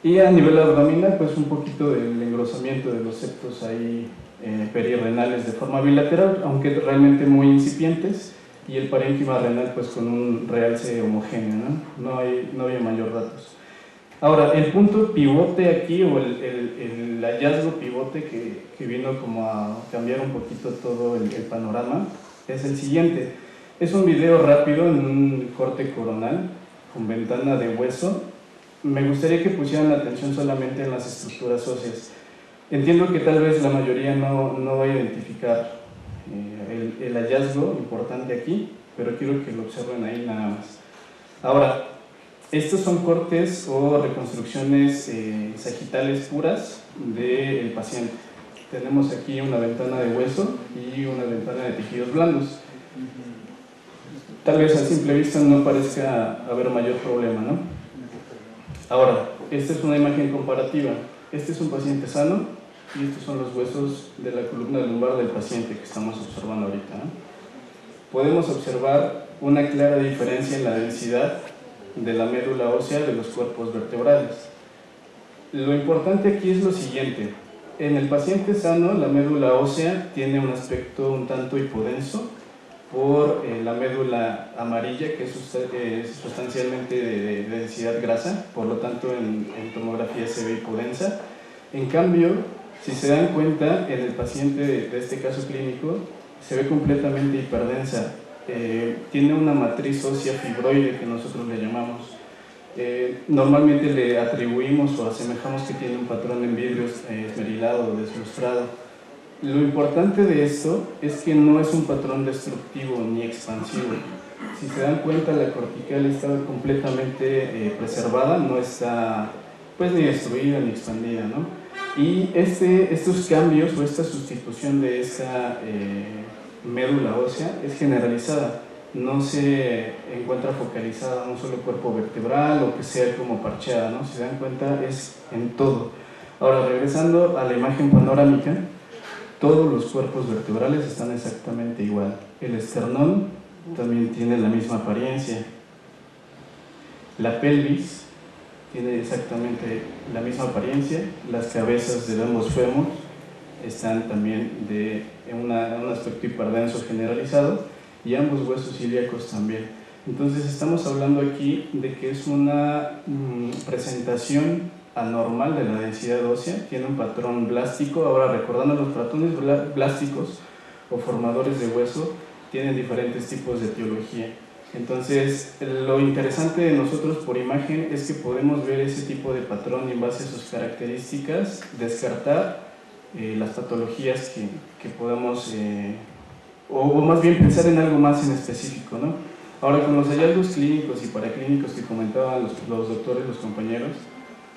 Y a nivel abdominal, pues un poquito del engrosamiento de los septos ahí perirrenales de forma bilateral, aunque realmente muy incipientes, y el parénquima renal pues con un realce homogéneo, ¿no? No había mayor datos. Ahora, el punto pivote aquí, o el hallazgo pivote que vino como a cambiar un poquito todo el panorama, es el siguiente. Es un video rápido en un corte coronal con ventana de hueso. Me gustaría que pusieran atención solamente en las estructuras óseas. Entiendo que tal vez la mayoría no va a identificar el hallazgo importante aquí, pero quiero que lo observen ahí nada más. Ahora, Estos son cortes o reconstrucciones sagitales puras del paciente. Tenemos aquí una ventana de hueso y una ventana de tejidos blandos. Tal vez a simple vista no parezca haber mayor problema, ¿no? Ahora, esta es una imagen comparativa. Este es un paciente sano y estos son los huesos de la columna lumbar del paciente que estamos observando ahorita, ¿no? Podemos observar una clara diferencia en la densidad de la médula ósea de los cuerpos vertebrales. Lo importante aquí es lo siguiente: en el paciente sano la médula ósea tiene un aspecto un tanto hipodenso por la médula amarilla, que es sustancialmente de densidad grasa, por lo tanto en tomografía se ve hipodensa. En cambio, si se dan cuenta, en el paciente de este caso clínico se ve completamente hiperdensa. Tiene una matriz ósea fibroide que nosotros le llamamos. Normalmente le atribuimos o asemejamos que tiene un patrón en vidrio esmerilado o deslustrado. Lo importante de esto es que no es un patrón destructivo ni expansivo. Si se dan cuenta, la cortical está completamente preservada, no está pues ni destruida ni expandida, ¿no? Y estos cambios o esta sustitución de esta médula ósea es generalizada, no se encuentra focalizada en un solo cuerpo vertebral o que sea como parcheada, ¿no? Si se dan cuenta, es en todo. Ahora, regresando a la imagen panorámica, todos los cuerpos vertebrales están exactamente igual. El esternón también tiene la misma apariencia. La pelvis tiene exactamente la misma apariencia. Las cabezas de ambos fémur están también de un aspecto hiperdenso generalizado, y ambos huesos ilíacos también. Entonces estamos hablando aquí de que es una presentación anormal de la densidad ósea, tiene un patrón blástico. Ahora, recordando, los patrones blásticos o formadores de hueso tienen diferentes tipos de etiología. Entonces, lo interesante de nosotros por imagen es que podemos ver ese tipo de patrón y en base a sus características descartar las patologías que podamos, o más bien pensar en algo más en específico, ¿no? Ahora, con los hallazgos clínicos y paraclínicos que comentaban los doctores, los compañeros,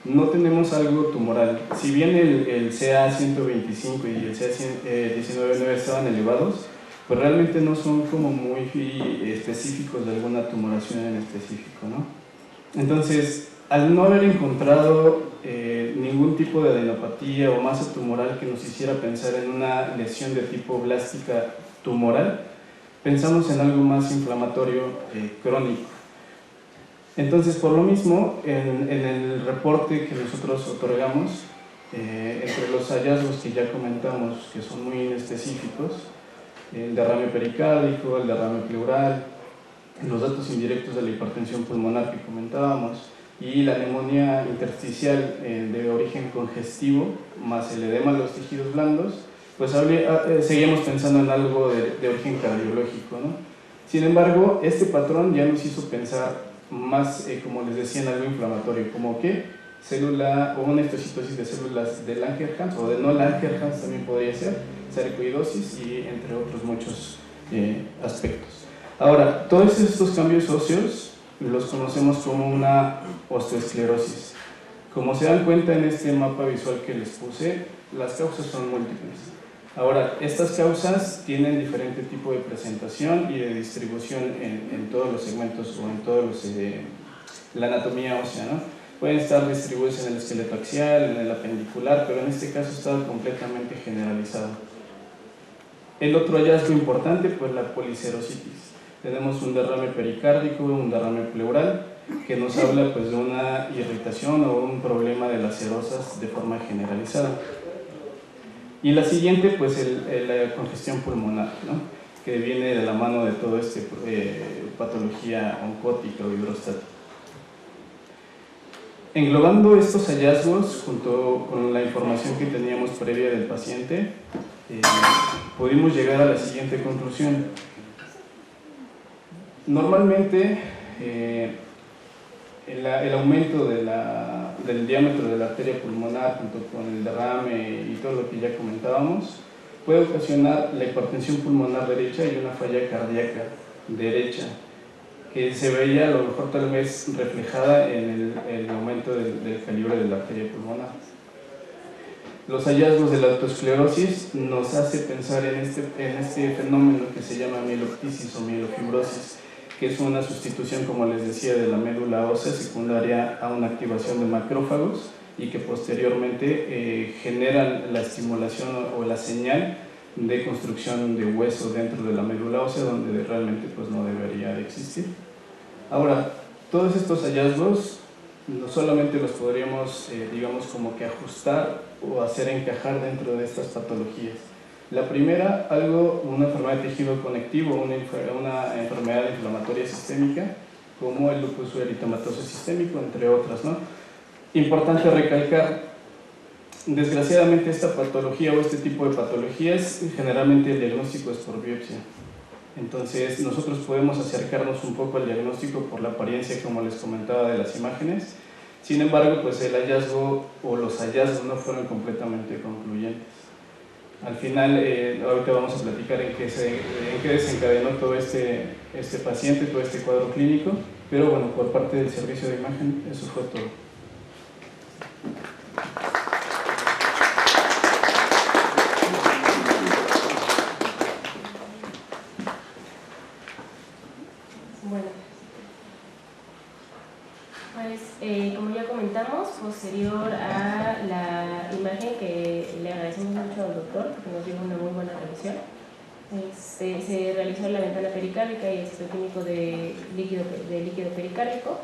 no tenemos algo tumoral. Si bien el CA125 y el CA19 estaban elevados, pues realmente no son como muy específicos de alguna tumoración en específico, ¿no? Entonces, al no haber encontrado ningún tipo de adenopatía o masa tumoral que nos hiciera pensar en una lesión de tipo blástica tumoral, pensamos en algo más inflamatorio crónico. Entonces, por lo mismo, en el reporte que nosotros otorgamos, entre los hallazgos que ya comentamos, que son muy inespecíficos, el derrame pericárdico, el derrame pleural, los datos indirectos de la hipertensión pulmonar que comentábamos, y la neumonía intersticial de origen congestivo, más el edema de los tejidos blandos, pues seguíamos pensando en algo de origen cardiológico, ¿no? Sin embargo, este patrón ya nos hizo pensar más, como les decía, en algo inflamatorio, como que célula o una histocitosis de células de Langerhans o de no Langerhans también podría ser, sarcoidosis y entre otros muchos aspectos. Ahora, todos estos cambios óseos los conocemos como una osteoesclerosis. Como se dan cuenta en este mapa visual que les puse, las causas son múltiples. Ahora, estas causas tienen diferente tipo de presentación y de distribución en todos los segmentos o en todos la anatomía ósea, ¿no? Pueden estar distribuidos en el esqueleto axial, en el apendicular, pero en este caso está completamente generalizado. El otro hallazgo importante, pues la policerositis. Tenemos un derrame pericárdico, un derrame pleural, que nos habla pues de una irritación o un problema de las serosas de forma generalizada. Y la siguiente, pues la congestión pulmonar, ¿no? Que viene de la mano de toda esta patología oncótica o hidrostática. Englobando estos hallazgos junto con la información que teníamos previa del paciente, pudimos llegar a la siguiente conclusión. Normalmente, el aumento del diámetro de la arteria pulmonar junto con el derrame y todo lo que ya comentábamos puede ocasionar la hipertensión pulmonar derecha y una falla cardíaca derecha. que se veía a lo mejor tal vez reflejada en el aumento del calibre de la arteria pulmonar. Los hallazgos de la autoesclerosis nos hace pensar en este fenómeno que se llama mieloptisis o mielofibrosis, que es una sustitución, como les decía, de la médula ósea secundaria a una activación de macrófagos y que posteriormente generan la estimulación o la señal de construcción de hueso dentro de la médula ósea, donde realmente pues no debería de existir. Ahora, todos estos hallazgos no solamente los podríamos, digamos, como que ajustar o hacer encajar dentro de estas patologías. La primera, una enfermedad de tejido conectivo, una enfermedad inflamatoria sistémica, como el lupus eritematoso sistémico, entre otras, ¿no? Importante recalcar, desgraciadamente esta patología o este tipo de patologías, generalmente el diagnóstico es por biopsia. Entonces nosotros podemos acercarnos un poco al diagnóstico por la apariencia, como les comentaba, de las imágenes. Sin embargo, pues el hallazgo o los hallazgos no fueron completamente concluyentes. Al final, ahorita vamos a platicar en qué desencadenó todo este paciente, todo este cuadro clínico, pero bueno, por parte del servicio de imagen, eso fue todo. Bueno, pues como ya comentamos, posterior a la imagen que le agradecemos mucho al doctor, porque nos dio una muy buena revisión, se realizó la ventana pericárdica y el citoquímico de líquido pericárdico.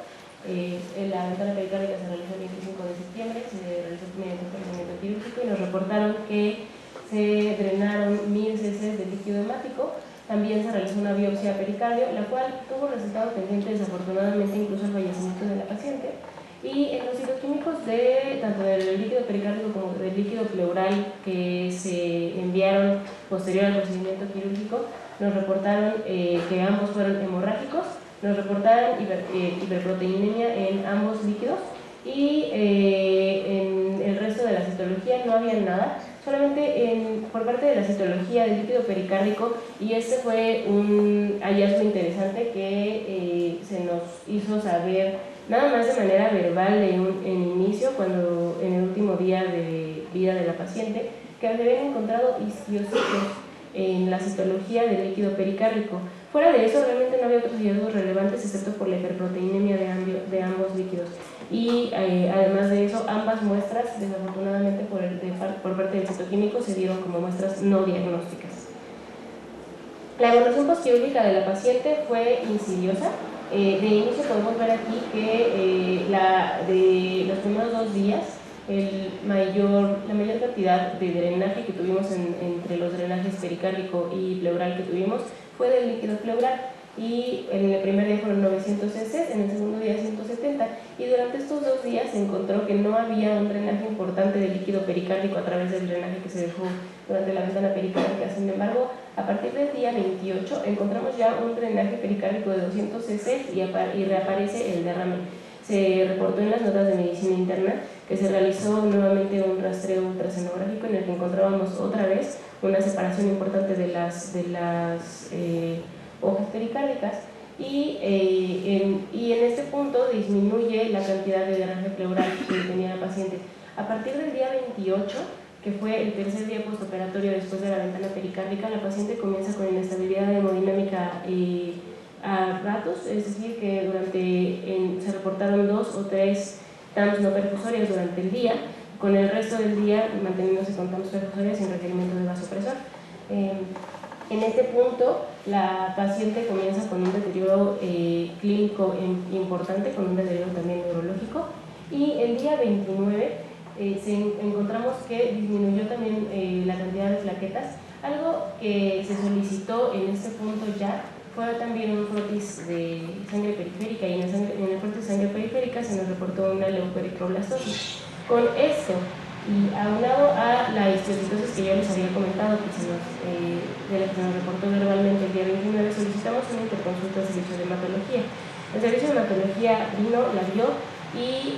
La ventana pericárdica se realizó el 25 de septiembre, se realizó mediante un procedimiento quirúrgico y nos reportaron que se drenaron 1000 cc de líquido hemático. También se realizó una biopsia pericardio, la cual tuvo resultados pendientes, desafortunadamente, incluso el fallecimiento de la paciente. Y en los citoquímicos tanto del líquido pericárdico como del líquido pleural que se enviaron posterior al procedimiento quirúrgico, nos reportaron que ambos fueron hemorrágicos, nos reportaron hiperproteinemia en ambos líquidos y en el resto de la citología no había nada. Solamente por parte de la citología del líquido pericárdico, y este fue un hallazgo interesante que se nos hizo saber nada más de manera verbal en inicio, cuando en el último día de vida de la paciente, que se habían encontrado isquiocitos en la citología del líquido pericárdico. Fuera de eso, realmente no había otros hallazgos relevantes excepto por la hiperproteinemia de ambos líquidos. Y además de eso, ambas muestras, desafortunadamente por parte del citoquímico, se dieron como muestras no diagnósticas. La evolución postquirúrgica de la paciente fue insidiosa. De inicio podemos ver aquí que de los primeros 2 días, la mayor cantidad de drenaje que tuvimos entre los drenajes pericárdico y pleural que tuvimos fue del líquido pleural. Y en el primer día fueron 900 cc, en el segundo día 170, y durante estos 2 días se encontró que no había un drenaje importante de líquido pericárdico a través del drenaje que se dejó durante la ventana pericárdica. Sin embargo, a partir del día 28 encontramos ya un drenaje pericárdico de 200 cc y reaparece el derrame. Se reportó en las notas de medicina interna que se realizó nuevamente un rastreo ultrasonográfico en el que encontrábamos otra vez una separación importante de las hojas pericárdicas y en este punto disminuye la cantidad de drenaje pleural que tenía la paciente. A partir del día 28, que fue el tercer día postoperatorio después de la ventana pericárdica, la paciente comienza con inestabilidad hemodinámica a ratos, es decir, que se reportaron 2 o 3 TAMs no perfusorias durante el día, con el resto del día manteniéndose con TAMs perfusorias sin requerimiento de vasopresor. En este punto, la paciente comienza con un deterioro clínico importante, con un deterioro también neurológico, y el día 29 encontramos que disminuyó también la cantidad de plaquetas, algo que se solicitó en este punto ya. Fue también un frotis de sangre periférica, y en el frotis de sangre periférica se nos reportó una leucoeritroblastosis. Con esto, y aunado a la histiocytosis que yo les había comentado, de la que se nos reportó verbalmente el día 29, solicitamos una interconsulta al servicio de hematología. El servicio de hematología la vio y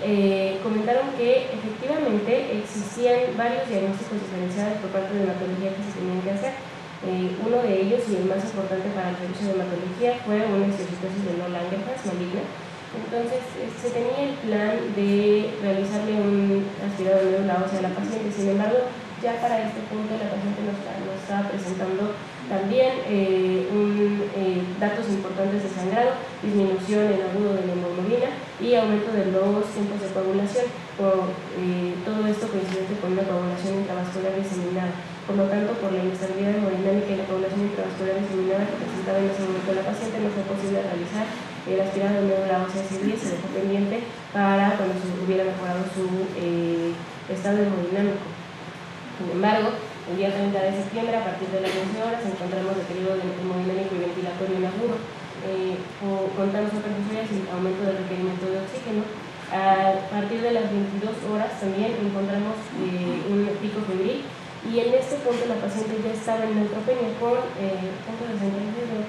comentaron que efectivamente existían varios diagnósticos diferenciados por parte de hematología que se tenían que hacer. Uno de ellos, y el más importante para el servicio de hematología, fue una histiocytosis de no-Langerhans maligna. Entonces se tenía el plan de realizarle un aspirado de médula ósea a la paciente. Sin embargo, ya para este punto la paciente nos estaba presentando también datos importantes de sangrado, disminución en agudo de la hemoglobina y aumento de los tiempos de coagulación, todo esto coincidente con una coagulación intravascular diseminada. Por lo tanto, por la inestabilidad hemodinámica y la coagulación intravascular diseminada que presentaba en ese momento la paciente, no fue posible realizar el aspirado de médula ósea C10, se dejó pendiente para cuando se hubiera mejorado su estado hemodinámico. Sin embargo, el día 30 de septiembre, a partir de las 11 horas, encontramos deterioro hemodinámico y ventilatorio en agudo, contamos otras fisuras y aumento del requerimiento de oxígeno. A partir de las 22 horas también encontramos un pico febril, y en este punto la paciente ya estaba en neutropenia con puntos de centralización de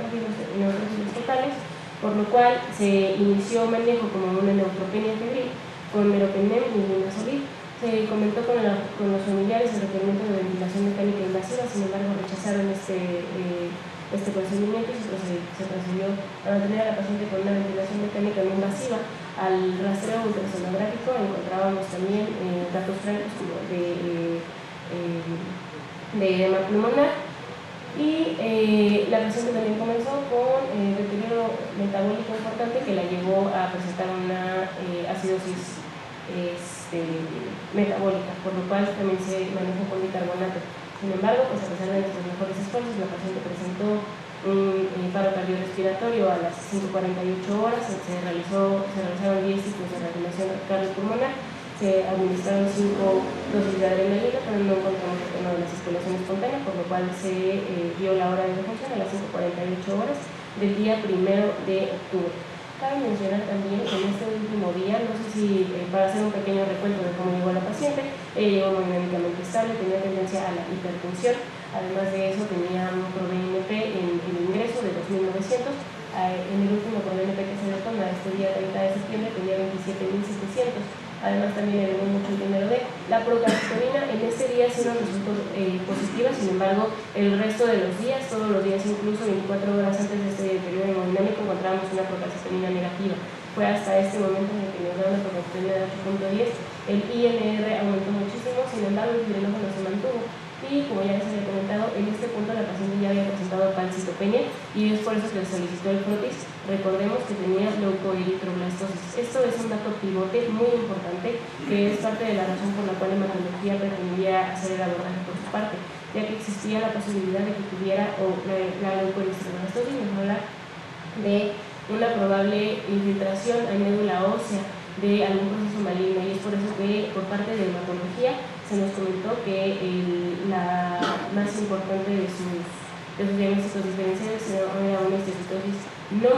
neutrófilos totales, por lo cual se inició manejo como una neutropenia febril con meropenem y linazolid. Se comentó con los familiares el requerimiento de ventilación mecánica invasiva, sin embargo rechazaron este procedimiento y se procedió a mantener a la paciente con una ventilación mecánica no invasiva. Al rastreo ultrasonográfico encontrábamos también datos francos como de edema pulmonar, y la paciente también comenzó con deterioro metabólico importante que la llevó a presentar una acidosis metabólica, por lo cual también se manejó con bicarbonato. Sin embargo, pues a pesar de nuestros mejores esfuerzos, la paciente presentó un paro cardiorrespiratorio a las 5:48 horas, se realizaron 10 ciclos de reanimación cardiopulmonar, se administraron 5 dosis de adrenalina, pero no encontramos el tema de la circulación espontánea, por lo cual se dio la hora de defunción a las 5:48 horas del día 1 de octubre. Cabe mencionar también que en este último día, no sé si para hacer un pequeño recuento de cómo llegó la paciente, llegó hemodinámicamente estable, tenía tendencia a la hipertensión, además de eso tenía un ProBNP en el ingreso de 2.900, en el último ProBNP que se detona este día 30 de septiembre tenía 27.700. Además también le venía mucho el dinero de la procalcitonina. En este día sí nos resultó positiva, sin embargo, el resto de los días, todos los días, incluso 24 horas antes de este periodo hemodinámico, encontrábamos una procalcitonina negativa. Fue hasta este momento en el que nos daban la procalcitonina de 8.10. El INR aumentó muchísimo, sin embargo, el fibrinógeno se mantuvo. Y como ya les había comentado, en este punto la paciente ya había presentado pancitopenia y es por eso que le solicitó el frotis. Recordemos que tenía leucoeritroblastosis. Esto es un dato pivote muy importante, que es parte de la razón por la cual la hematología pretendía hacer el abordaje por su parte, ya que existía la posibilidad de que tuviera la leucoeritroblastosis, nos habla de una probable infiltración a médula ósea de algún proceso maligno, y es por eso que por parte de hematología se nos comentó que la más importante de sus diagnósticos diferenciales era una histiocytosis no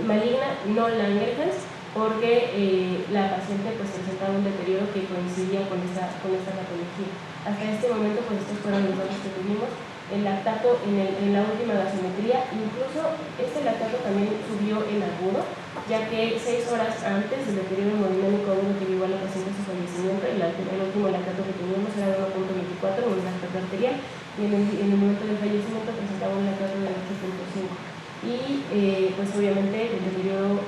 maligna, no Langerhans, porque la paciente pues presentaba un deterioro que coincidía con esta patología. Hasta este momento pues estos fueron los datos que tuvimos. El lactato en la última gasometría, incluso este lactato también subió en agudo, ya que 6 horas antes del deterioro hemodinámico agudo que llevó a la paciente a su fallecimiento, el último lactato que teníamos era de 1.24, un lactato arterial, y en el momento del fallecimiento presentaba un lactato de 8.5. Y pues obviamente el deterioro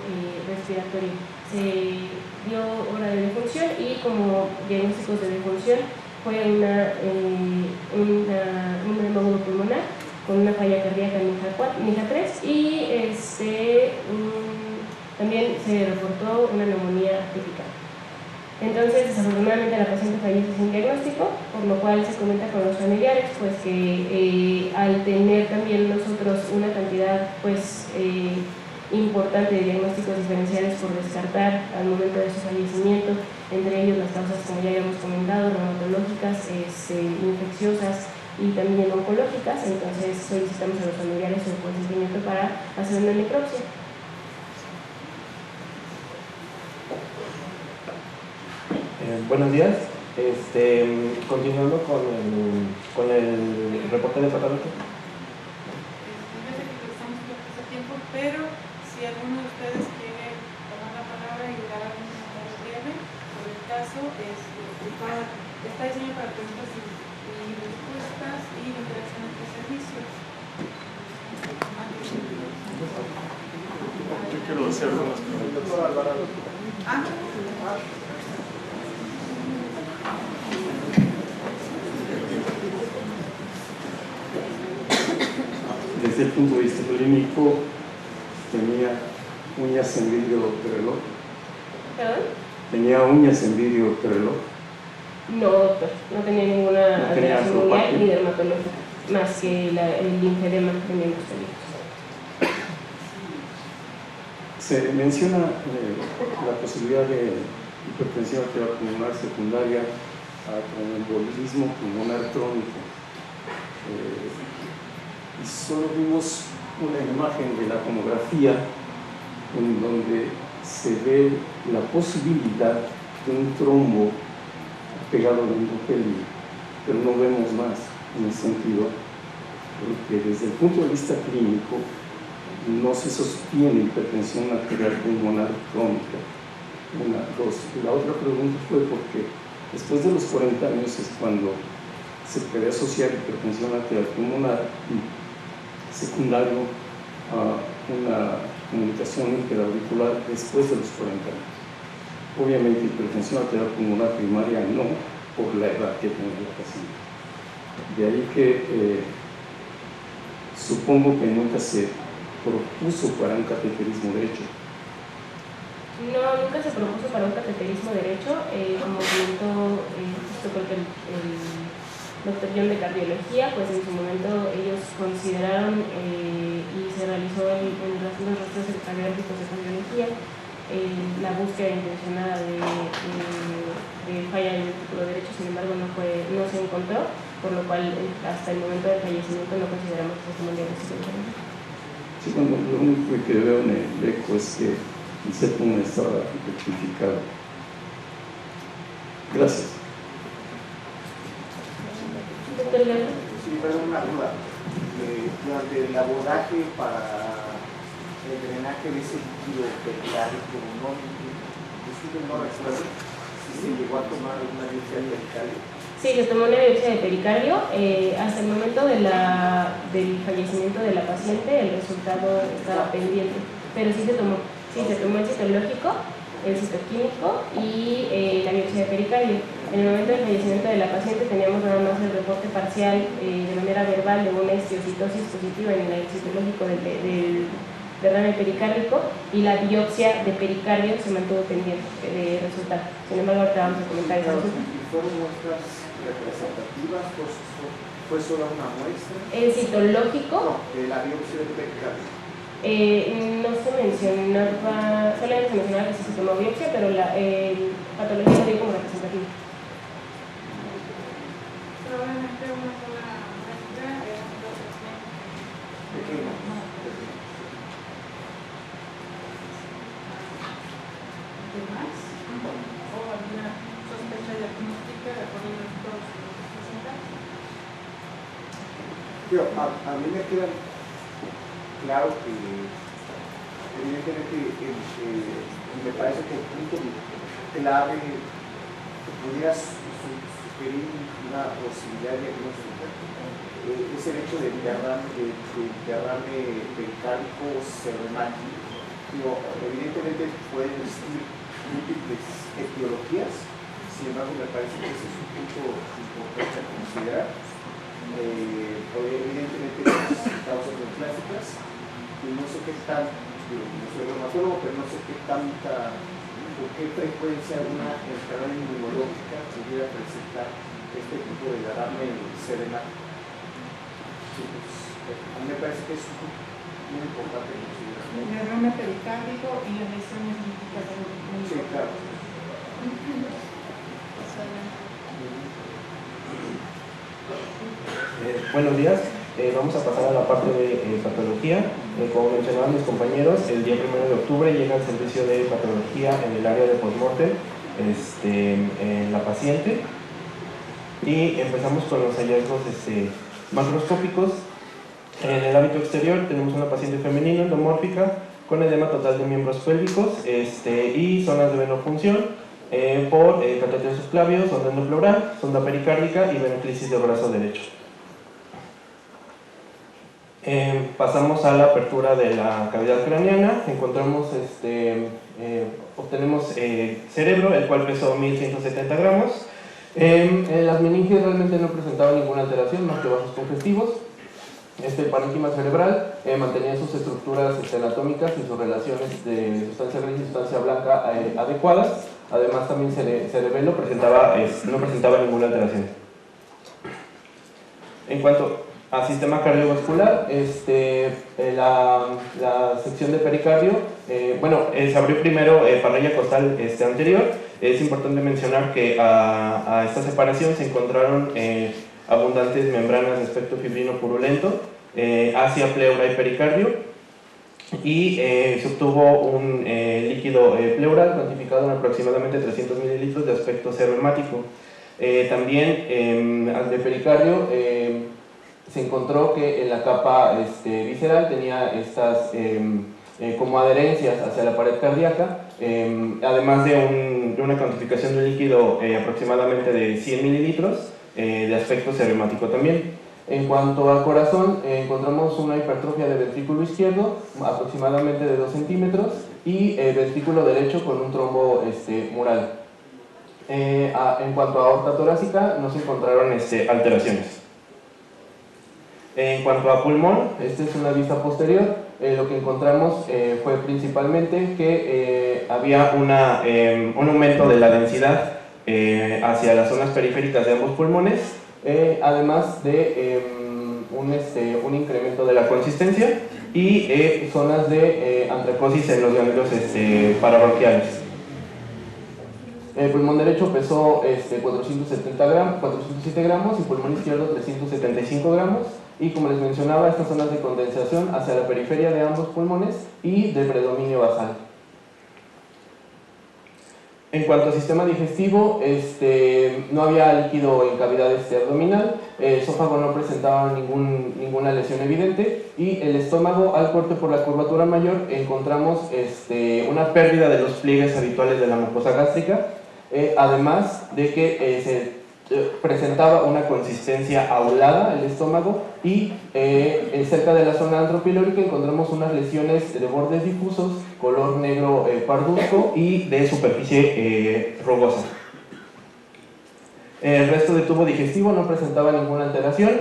respiratorio. Se dio hora de defunción y como diagnósticos de defunción fue un hemóglobino pulmonar con una falla cardíaca NIJA 3 y también se reportó una neumonía atípica. Entonces, desafortunadamente la paciente fallece sin diagnóstico, por lo cual se comenta con los familiares pues que al tener también nosotros una cantidad pues importante de diagnósticos diferenciales por descartar al momento de su fallecimiento, entre ellos las causas, como ya habíamos comentado, reumatológicas, infecciosas y también oncológicas. Entonces solicitamos a los familiares su consentimiento para hacer una necropsia. Buenos días. Continuando con el reporte de patología. Yo sé que estamos poco tiempo, pero si alguno de ustedes quiere tomar la palabra y dar algún comentario breve sobre el caso, está diseñado para preguntas y respuestas y la interacción entre servicios. Yo quiero hacer unas preguntas. Desde el punto de vista clínico, tenía uñas en vidrio de reloj. ¿Perdón? Tenía uñas en vidrio de reloj. No, doctor, no tenía ninguna No tenía alteración uñal artropatía. ni dermatológica, más que el linfedema de miembros pélvicos. Se menciona la posibilidad de hipertensión arterial pulmonar secundaria con embolismo pulmonar crónico. Y solo vimos una imagen de la tomografía en donde se ve la posibilidad de un trombo pegado al endotelio, pero no vemos más en ese sentido, porque desde el punto de vista clínico no se sostiene hipertensión arterial pulmonar crónica. Una, dos. Y la otra pregunta fue porque después de los 40 años es cuando se puede asociar hipertensión arterial pulmonar secundario a una comunicación interauricular después de los 40 años. Obviamente hipertensión arterial pulmonar primaria no, por la edad que tiene la paciente. De ahí que supongo que nunca se propuso para un cateterismo derecho. No, nunca se propuso para un cateterismo derecho, como comentó justo creo que el doctor John de cardiología, pues en su momento ellos consideraron y se realizó en los rastros cardiológicos de cardiología la búsqueda intencionada de falla en el ventrículo derecho, sin embargo no se encontró, por lo cual hasta el momento del fallecimiento no consideramos que se mundial de situación. Sí, cuando lo único que veo en el eco es que el septum estaba rectificado. Gracias. Doctor Guerra. Sí, perdón, una duda. Durante el abordaje para el drenaje de ese líquido pericárdico, no recuerdo si se llegó a tomar una biopsia de pericardio. Sí, se tomó una biopsia de pericardio. Hasta el momento del fallecimiento de la paciente, el resultado estaba pendiente, pero sí se tomó el citológico, el citoquímico y la biopsia de pericardio. En el momento del fallecimiento de la paciente teníamos nada más el reporte parcial de manera verbal de una histiocytosis positiva en el citológico del derrame pericárdico y la biopsia de pericardio se mantuvo pendiente de resultado. Sin embargo, ahorita vamos a comentar eso. ¿Fueron muestras representativas? ¿Fue solo una muestra? El citológico. No, de la biopsia del pericardio. No se mencionaba, solamente se mencionaba que se tomó biopsia, pero la patología lo dio como representativa. Probablemente una sola muestra era un Pequeño. ¿De más? ¿O alguna sospecha diagnóstica de acuerdo a los resultados? A mí me queda claro que evidentemente me parece que el punto clave que pudiera sugerir una posibilidad diagnóstica es el hecho del derrame pericárdico cerebral. Evidentemente pueden existir múltiples etiologías, sin embargo me parece que ese es un punto importante a considerar. Evidentemente las causas neoclásicas y no sé qué tan, no soy reumatólogo, pero no sé qué tanta, por qué frecuencia una enfermedad inmunológica pudiera presentar este tipo de derrame cerebral. A mí me parece que es muy importante considerar. El derrame pericárdico y la lesión significa que sí, claro. Buenos días, vamos a pasar a la parte de patología. Como mencionaban mis compañeros, el día 1 de octubre llega el servicio de patología en el área de postmortem en la paciente y empezamos con los hallazgos macroscópicos. En el hábito exterior tenemos una paciente femenina endomórfica con edema total de miembros pélvicos y zonas de venopunción por catéter subclavio, sonda endopleural, sonda pericárdica y venoclisis del brazo derecho. Pasamos a la apertura de la cavidad craneana. Encontramos, obtenemos cerebro, el cual pesó 1170 gramos. Las meninges realmente no presentaban ninguna alteración más que vasos congestivos. El parénquima cerebral mantenía sus estructuras anatómicas y sus relaciones de sustancia gris y sustancia blanca adecuadas. Además, también cerebelo no presentaba ninguna alteración. En cuanto al sistema cardiovascular, la sección de pericardio, se abrió primero parrilla costal anterior. Es importante mencionar que a esta separación se encontraron abundantes membranas de espectro fibrino purulento hacia pleura y pericardio, y se obtuvo un líquido pleural cuantificado en aproximadamente 300 mililitros de aspecto cero hemático. También al de pericardio se encontró que en la capa visceral tenía estas como adherencias hacia la pared cardíaca, además de una cuantificación de un líquido aproximadamente de 100 mililitros de aspecto ceremático también. En cuanto al corazón, encontramos una hipertrofia de ventrículo izquierdo aproximadamente de 2 centímetros y ventrículo derecho con un trombo mural. En cuanto a aorta torácica, no se encontraron alteraciones. En cuanto a pulmón, esta es una vista posterior. Lo que encontramos fue principalmente que había un aumento de la densidad hacia las zonas periféricas de ambos pulmones, además de un incremento de la consistencia y zonas de antracosis en los ganglios parabronquiales. El pulmón derecho pesó 407 gramos y pulmón izquierdo 375 gramos. Y como les mencionaba, estas zonas de condensación hacia la periferia de ambos pulmones y de predominio basal. En cuanto al sistema digestivo, no había líquido en cavidad abdominal, el esófago no presentaba ninguna lesión evidente, y el estómago, al corte por la curvatura mayor, encontramos una pérdida de los pliegues habituales de la mucosa gástrica, además de que se presentaba una consistencia aulada el estómago, y cerca de la zona antropilórica encontramos unas lesiones de bordes difusos, color negro parduzco y de superficie rugosa. El resto del tubo digestivo no presentaba ninguna alteración.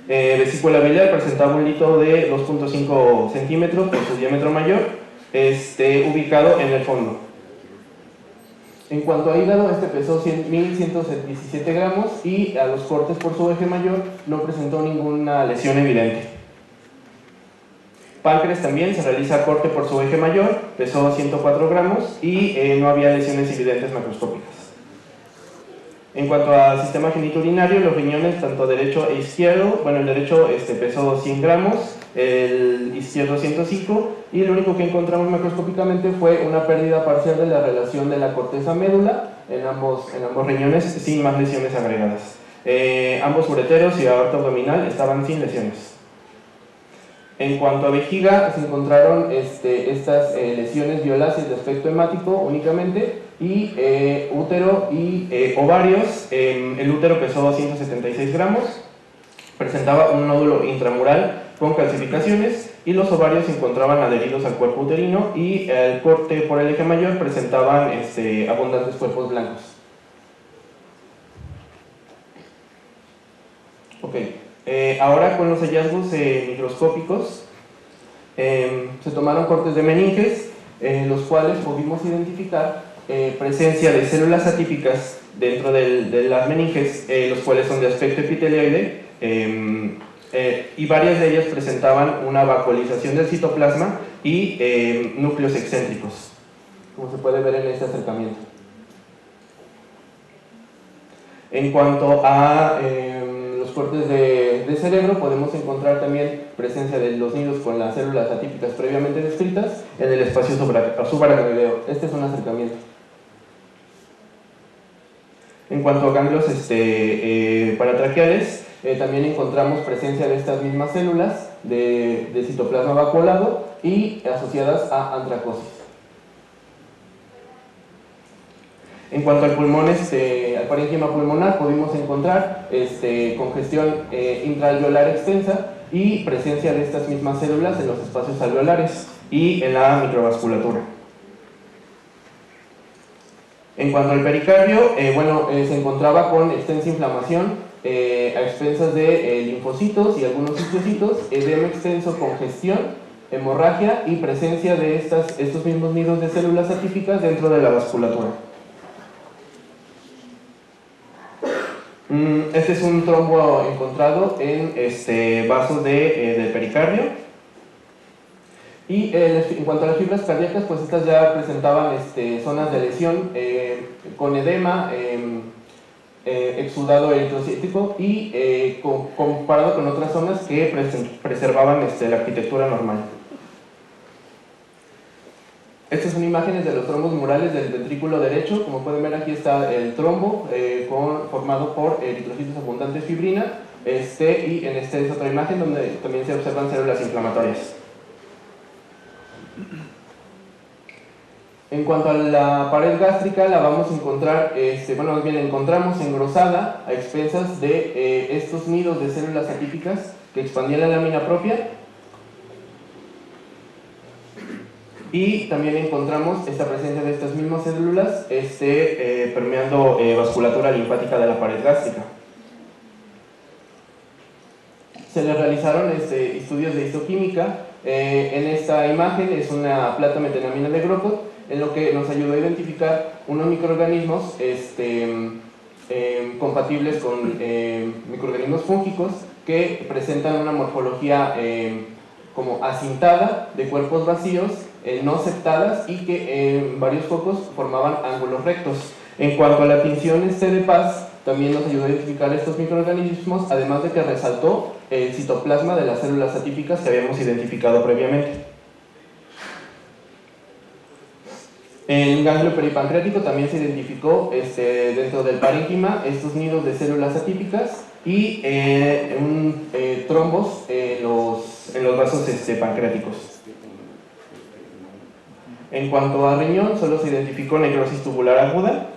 Vesícula biliar presentaba un lito de 2.5 centímetros por su diámetro mayor, ubicado en el fondo. En cuanto a hígado, pesó 1117 gramos y a los cortes por su eje mayor no presentó ninguna lesión evidente. Páncreas también se realiza corte por su eje mayor, pesó 104 gramos y no había lesiones evidentes macroscópicas. En cuanto al sistema genitourinario, los riñones, tanto derecho e izquierdo, el derecho pesó 100 gramos, el izquierdo 105, y lo único que encontramos macroscópicamente fue una pérdida parcial de la relación de la corteza médula en ambos riñones, sin más lesiones agregadas. Ambos ureteros y aorta abdominal estaban sin lesiones. En cuanto a vejiga, se encontraron estas lesiones violáceas de aspecto hemático únicamente, y útero y ovarios. El útero pesó 176 gramos, presentaba un nódulo intramural con calcificaciones, y los ovarios se encontraban adheridos al cuerpo uterino, y el corte por el eje mayor presentaban abundantes cuerpos blancos. Ahora, con los hallazgos microscópicos, se tomaron cortes de meninges, los cuales pudimos identificar presencia de células atípicas dentro de las meninges, los cuales son de aspecto epitelioide, y varias de ellas presentaban una vacuolización del citoplasma y núcleos excéntricos, como se puede ver en este acercamiento. En cuanto a los cortes de cerebro, podemos encontrar también presencia de los nidos con las células atípicas previamente descritas en el espacio subaracnoideo. Este es un acercamiento. En cuanto a ganglios paratraqueales, también encontramos presencia de estas mismas células de citoplasma vacuolado y asociadas a antracosis. En cuanto al pulmón, al parénquima pulmonar, pudimos encontrar congestión intraalveolar extensa y presencia de estas mismas células en los espacios alveolares y en la microvasculatura. En cuanto al pericardio, se encontraba con extensa inflamación a expensas de linfocitos y algunos cistocitos, edema extenso, congestión, hemorragia y presencia de estos mismos nidos de células atípicas dentro de la vasculatura. Este es un trombo encontrado en vasos del pericardio. Y en cuanto a las fibras cardíacas, pues estas ya presentaban zonas de lesión con edema, exudado eritrocítico y comparado con otras zonas que preservaban la arquitectura normal. Estas son imágenes de los trombos murales del ventrículo derecho. Como pueden ver, aquí está el trombo formado por eritrocitos abundantes fibrina, y en esta es otra imagen donde también se observan células inflamatorias. En cuanto a la pared gástrica, la vamos a encontrar, más bien encontramos engrosada a expensas de estos nidos de células atípicas que expandían la lámina propia. Y también encontramos esta presencia de estas mismas células permeando vasculatura linfática de la pared gástrica. Se le realizaron estudios de histoquímica. En esta imagen es una plata metenamina de Grokot, en lo que nos ayudó a identificar unos microorganismos compatibles con microorganismos fúngicos que presentan una morfología como acintada, de cuerpos vacíos, no septadas, y que en varios focos formaban ángulos rectos. En cuanto a la tinción de Paz, también nos ayudó a identificar estos microorganismos, además de que resaltó el citoplasma de las células atípicas que habíamos identificado previamente. En el ganglio peripancreático también se identificó dentro del parénquima estos nidos de células atípicas y trombos en los vasos pancreáticos. En cuanto a riñón, solo se identificó necrosis tubular aguda.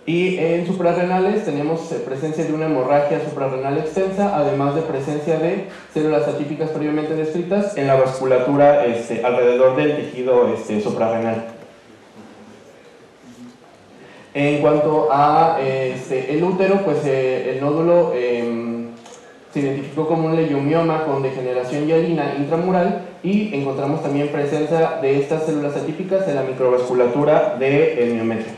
Y en suprarrenales tenemos presencia de una hemorragia suprarrenal extensa, además de presencia de células atípicas previamente descritas en la vasculatura alrededor del tejido suprarrenal. En cuanto a el útero, pues el nódulo se identificó como un leiomioma con degeneración hialina intramural, y encontramos también presencia de estas células atípicas en la microvasculatura del miometrio.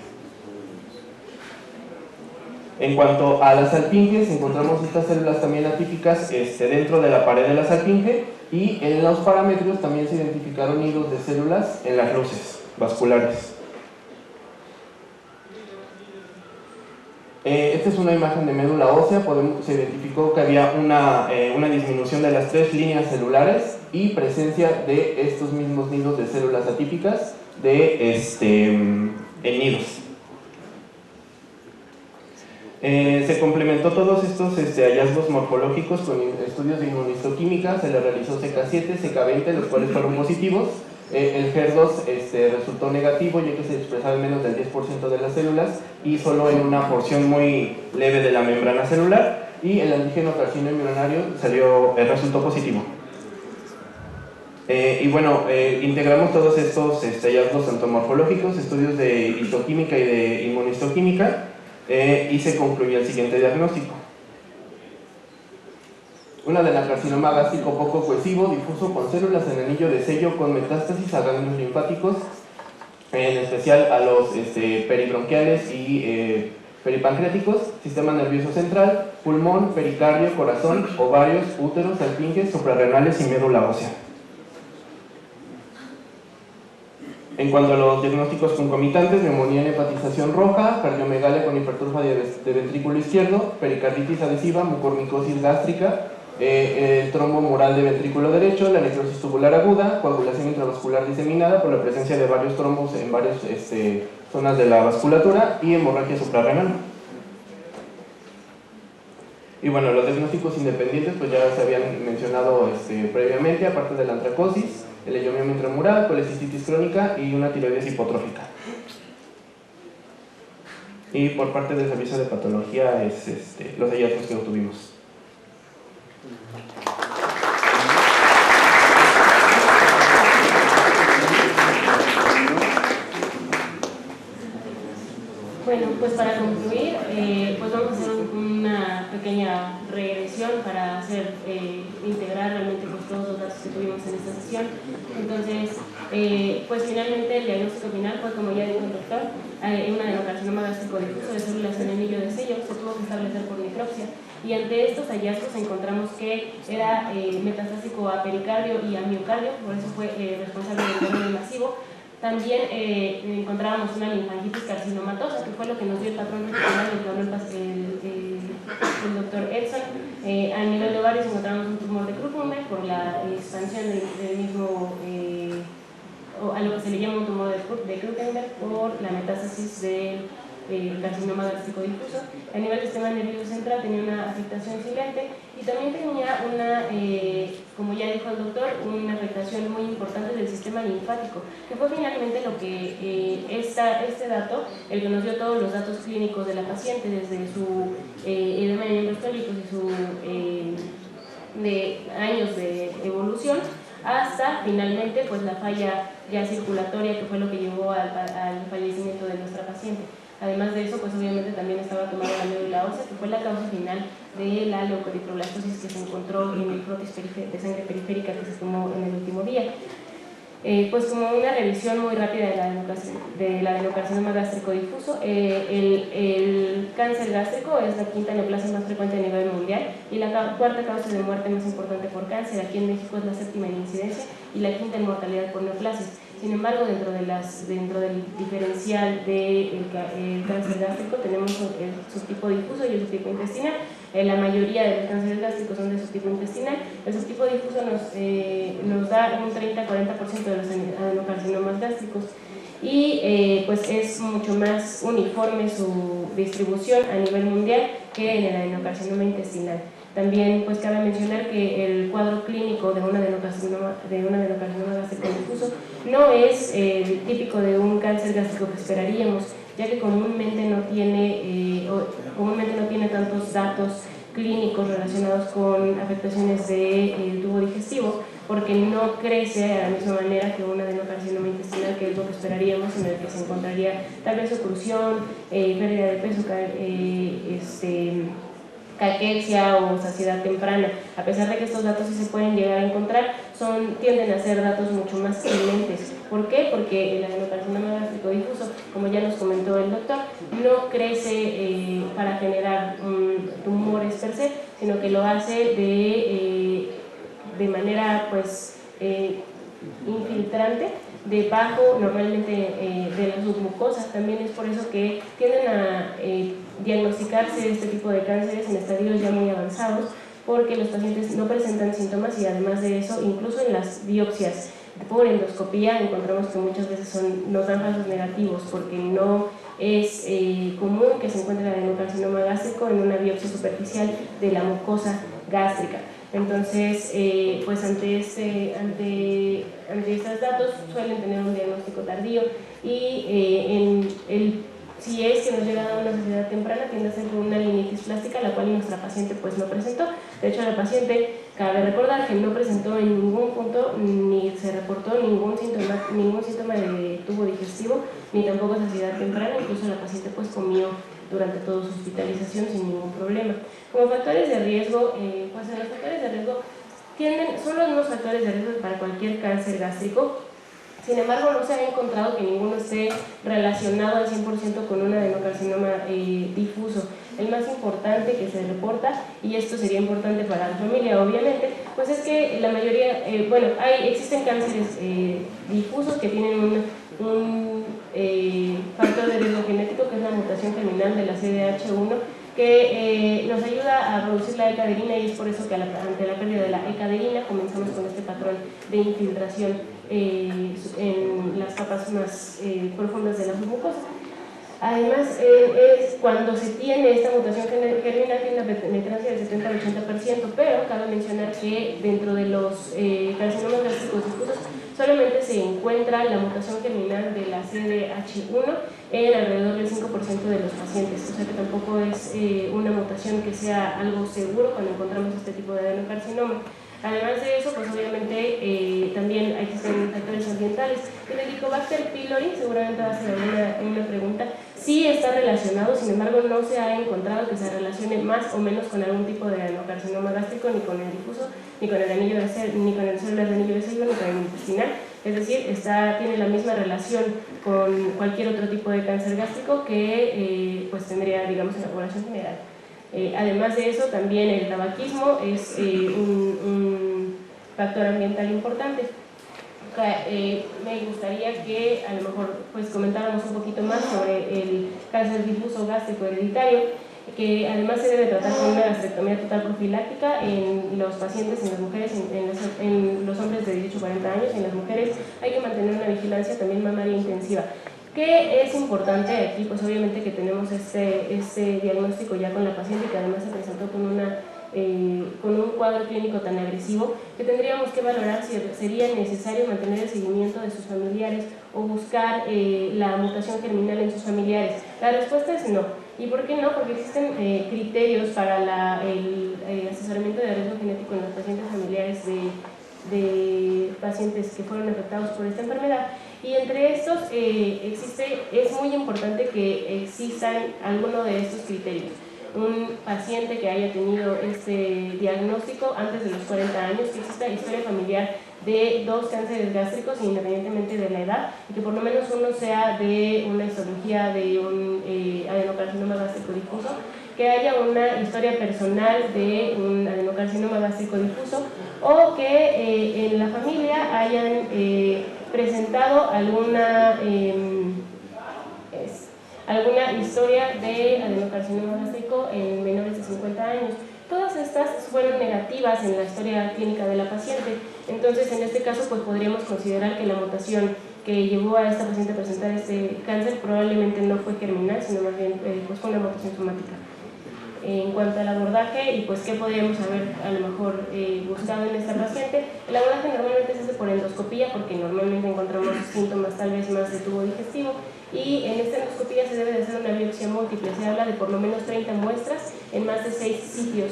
En cuanto a las salpinges, encontramos estas células también atípicas dentro de la pared de la salpinge, y en los parametrios también se identificaron nidos de células en las luces vasculares. Esta es una imagen de médula ósea. Se identificó que había una disminución de las 3 líneas celulares y presencia de estos mismos nidos de células atípicas en nidos. Se complementó todos estos hallazgos morfológicos con estudios de inmunistoquímica. Se le realizó CK7, CK20, los cuales fueron positivos. El HER2 resultó negativo, ya que se expresaba en menos del 10% de las células y solo en una porción muy leve de la membrana celular, y el antígeno carcino embrionario resultó positivo. Integramos todos estos hallazgos tanto morfológicos, estudios de histoquímica y de inmunistoquímica, y se concluyó el siguiente diagnóstico. Un adenocarcinoma gástrico poco cohesivo, difuso, con células en anillo de sello con metástasis a ganglios linfáticos, en especial a los peribronquiales y peripancreáticos, sistema nervioso central, pulmón, pericardio, corazón, ovarios, úteros, salpinges, suprarrenales y médula ósea. En cuanto a los diagnósticos concomitantes, neumonía en hepatización roja, cardiomegalia con hipertrofia de ventrículo izquierdo, pericarditis adhesiva, mucormicosis gástrica, el trombo mural de ventrículo derecho, la necrosis tubular aguda, coagulación intravascular diseminada por la presencia de varios trombos en varias zonas de la vasculatura, y hemorragia suprarrenal. Y los diagnósticos independientes pues ya se habían mencionado previamente, aparte de la antracosis. leiomioma intramural, colecistitis crónica y una tiroides hipotrófica. Y por parte del servicio de patología es los hallazgos que obtuvimos. Bueno, pues para concluir, pues vamos a hacer una pequeña regresión para integrar realmente pues, todos los datos que tuvimos en esta sesión. Entonces, pues finalmente el diagnóstico final fue, como ya dijo el doctor, un adenocarcinoma gástrico difuso de células en anillo de sello, se tuvo que establecer por necropsia. Y ante estos hallazgos encontramos que era metastásico a pericardio y a miocardio, por eso fue responsable del derrame masivo. También encontrábamos una linfangitis carcinomatosa, que fue lo que nos dio el patrón regional del que habló el doctor Edson. A nivel de ovarios encontramos un tumor de Kruppenberg por la expansión del mismo, o a lo que se le llama un tumor de Kruppenberg por la metástasis del carcinoma gástrico difuso. A nivel del sistema nervioso central tenía una afectación silente y también tenía como ya dijo el doctor, una afectación muy importante del sistema linfático, que fue finalmente lo que este dato, el que nos dio todos los datos clínicos de la paciente, desde su edema de miembros pélvicos y su de años de evolución, hasta finalmente pues la falla ya circulatoria, que fue lo que llevó al fallecimiento de nuestra paciente. Además de eso, pues obviamente también estaba tomando la médula ósea, que fue la causa final de la leucoeritroblastosis que se encontró en el frotis de sangre periférica que se tomó en el último día. Pues como una revisión muy rápida de la adenocarcinoma gástrico difuso, el cáncer gástrico es la quinta neoplasia más frecuente a nivel mundial y la cuarta causa de muerte más importante por cáncer. Aquí en México es la séptima en incidencia y la quinta en mortalidad por neoplasias. Sin embargo, dentro del diferencial del cáncer gástrico tenemos el subtipo difuso y el subtipo intestinal. La mayoría de los cánceres gástricos son de subtipo intestinal. El subtipo difuso nos da un 30-40% de los adenocarcinomas gástricos y pues es mucho más uniforme su distribución a nivel mundial que en el adenocarcinoma intestinal. También pues cabe mencionar que el cuadro clínico de un adenocarcinoma gástrico difuso no es típico de un cáncer gástrico que esperaríamos, ya que comúnmente no tiene tantos datos clínicos relacionados con afectaciones del tubo digestivo, porque no crece de la misma manera que un adenocarcinoma intestinal, que es lo que esperaríamos, en el que se encontraría tal vez oclusión, pérdida de peso, caquexia o saciedad temprana. A pesar de que estos datos sí se pueden llegar a encontrar, tienden a ser datos mucho más silentes. ¿Por qué? Porque el adenocarcinoma gástrico difuso, como ya nos comentó el doctor, no crece para generar tumores per se, sino que lo hace de manera pues infiltrante, debajo normalmente de las submucosas. También es por eso que tienden a diagnosticarse este tipo de cánceres en estadios ya muy avanzados, porque los pacientes no presentan síntomas y además de eso, incluso en las biopsias por endoscopía encontramos que muchas veces nos dan falsos negativos, porque no es común que se encuentre el adenocarcinoma gástrico en una biopsia superficial de la mucosa gástrica. Entonces, pues ante estos datos suelen tener un diagnóstico tardío y si es que nos llega a una saciedad temprana, tiende a ser con una lineitis plástica, la cual nuestra paciente pues no presentó. De hecho, la paciente, cabe recordar que no presentó en ningún punto ni se reportó ningún síntoma de tubo digestivo, ni tampoco saciedad temprana. Incluso la paciente pues comió durante toda su hospitalización sin ningún problema. Como factores de riesgo, pues los factores de riesgo son los mismos factores de riesgo para cualquier cáncer gástrico. Sin embargo, no se ha encontrado que ninguno esté relacionado al 100% con un adenocarcinoma difuso. El más importante que se reporta, y esto sería importante para la familia obviamente, pues es que la mayoría, existen cánceres difusos que tienen un factor de riesgo genético, que es la mutación germinal de la CDH1, que nos ayuda a producir la E-caderina, y es por eso que ante la pérdida de la E-caderina comenzamos con este patrón de infiltración en las capas más profundas de la mucosa. Además, es cuando se tiene esta mutación germinal, tiene una penetrancia del 70 al 80%, pero cabe mencionar que dentro de los carcinomas gástricos difusos solamente se encuentra la mutación germinal de la CDH1 en alrededor del 5% de los pacientes, o sea que tampoco es una mutación que sea algo seguro cuando encontramos este tipo de adenocarcinoma. Además de eso, pues obviamente también existen factores ambientales. El Helicobacter pylori, seguramente va a ser una pregunta, sí está relacionado, sin embargo no se ha encontrado que se relacione más o menos con algún tipo de adenocarcinoma gástrico, ni con el difuso, ni con el anillo de células, ni con el células de anillo de célula, ni con el intestinal. Es decir, tiene la misma relación con cualquier otro tipo de cáncer gástrico que pues tendría, digamos, en la población general. Además de eso, también el tabaquismo es un factor ambiental importante. Me gustaría que a lo mejor pues comentáramos un poquito más sobre el cáncer difuso gástrico hereditario, que además se debe tratar con una gastrectomía total profiláctica en los pacientes, en las mujeres, en los hombres de 18 a 40 años, en las mujeres hay que mantener una vigilancia también mamaria intensiva. ¿Qué es importante aquí? Pues obviamente que tenemos este diagnóstico ya con la paciente, que además se presentó con un cuadro clínico tan agresivo, que tendríamos que valorar si sería necesario mantener el seguimiento de sus familiares o buscar la mutación germinal en sus familiares. La respuesta es no. ¿Y por qué no? Porque existen criterios para el asesoramiento de riesgo genético en los pacientes familiares de pacientes que fueron afectados por esta enfermedad, y entre estos es muy importante que existan alguno de estos criterios. Un paciente que haya tenido este diagnóstico antes de los 40 años, que exista historia familiar de 2 cánceres gástricos independientemente de la edad, y que por lo menos uno sea de una histología de un adenocarcinoma gástrico difuso, que haya una historia personal de un adenocarcinoma gástrico difuso, o que en la familia hayan presentado alguna historia de adenocarcinoma gástrico en menores de 50 años. Todas estas fueron negativas en la historia clínica de la paciente. Entonces, en este caso, pues podríamos considerar que la mutación que llevó a esta paciente a presentar este cáncer probablemente no fue germinal, sino más bien pues fue una mutación somática. En cuanto al abordaje y pues qué podríamos haber a lo mejor buscado en esta paciente, el abordaje normalmente se hace por endoscopía, porque normalmente encontramos síntomas tal vez más de tubo digestivo, y en esta endoscopía se debe de hacer una biopsia múltiple. Se habla de por lo menos 30 muestras en más de 6 sitios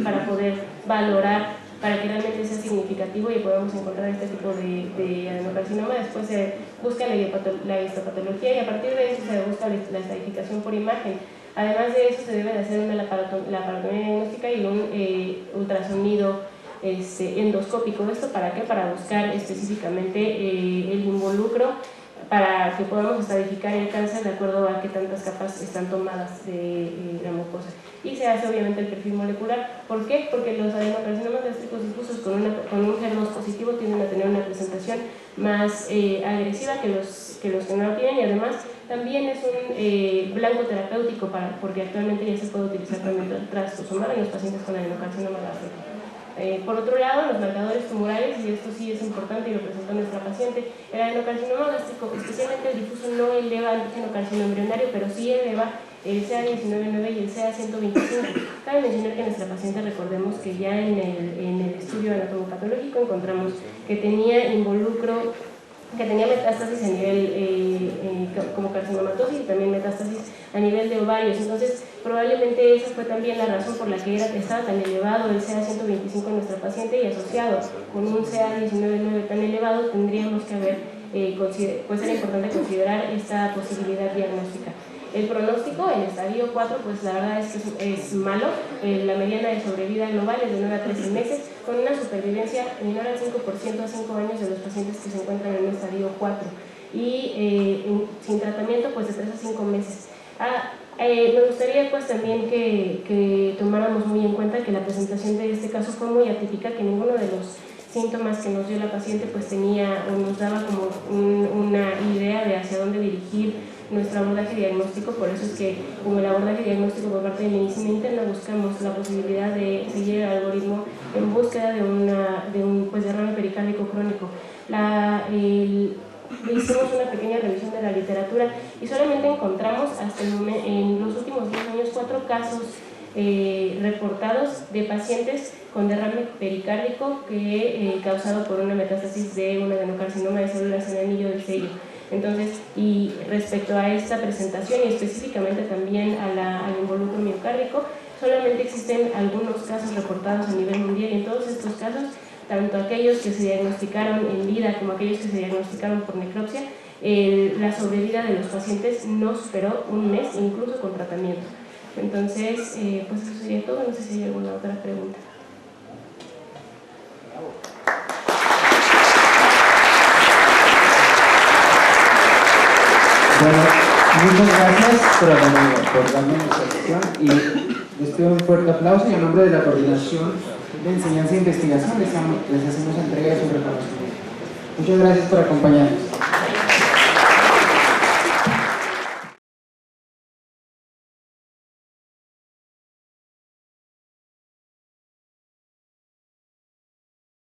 para poder valorar, para que realmente sea significativo y podamos encontrar este tipo de adenocarcinoma. Después se busca la histopatología y a partir de eso se busca la estratificación por imagen. Además de eso, se debe de hacer una laparotomía diagnóstica y un ultrasonido endoscópico. ¿Esto para qué? Para buscar específicamente el involucro, para que podamos estratificar el cáncer de acuerdo a qué tantas capas están tomadas de la mucosa. Y se hace obviamente el perfil molecular. ¿Por qué? Porque los adenocarcinomas gástricos difusos con un HER2 positivo tienden a tener una presentación más agresiva que los que no lo tienen, y además también es un blanco terapéutico porque actualmente ya se puede utilizar también trastuzumab en los pacientes con adenocarcinoma gástrico. Por otro lado, los marcadores tumorales, y esto sí es importante y lo presentó nuestra paciente, el adenocarcinoma gástrico, especialmente el difuso, no eleva antígeno carcinoembrionario, pero sí eleva el CA19-9 y el CA125. Cabe mencionar que nuestra paciente, recordemos que ya en el estudio anatomopatológico encontramos que tenía involucro, que tenía metástasis a nivel como carcinomatosis, y también metástasis a nivel de ovarios. Entonces, probablemente esa fue también la razón por la que estaba tan elevado el CA125 en nuestra paciente, y asociado con un CA19-9 tan elevado, tendríamos que haber, pues era importante considerar esta posibilidad diagnóstica. El pronóstico en estadio 4, pues la verdad es que es malo. La mediana de sobrevida global es de 9 a 13 meses, con una supervivencia menor al 5% a 5 años de los pacientes que se encuentran en estadio 4. Y sin tratamiento, pues de 3 a 5 meses. Me gustaría pues también que tomáramos muy en cuenta que la presentación de este caso fue muy atípica, que ninguno de los síntomas que nos dio la paciente pues tenía o nos daba como una idea de hacia dónde dirigir nuestro abordaje diagnóstico. Por eso es que, como el abordaje diagnóstico por parte de medicina interna, buscamos la posibilidad de seguir el algoritmo en búsqueda de un derrame pericárdico crónico. Hicimos una pequeña revisión de la literatura y solamente encontramos hasta en los últimos 10 años 4 casos reportados de pacientes con derrame pericárdico causado por una metástasis de un adenocarcinoma de células en el anillo del sello. Entonces, y respecto a esta presentación y específicamente también al involucro miocárdico, solamente existen algunos casos reportados a nivel mundial, y en todos estos casos, tanto aquellos que se diagnosticaron en vida como aquellos que se diagnosticaron por necropsia, la sobrevida de los pacientes no superó un mes, incluso con tratamiento. Entonces, pues eso sería todo. No sé si hay alguna otra pregunta. Bueno, muchas gracias por darme la sesión y les pido un fuerte aplauso y en nombre de la Coordinación de Enseñanza e Investigación les hacemos entrega de su reconocimiento. Muchas gracias por acompañarnos.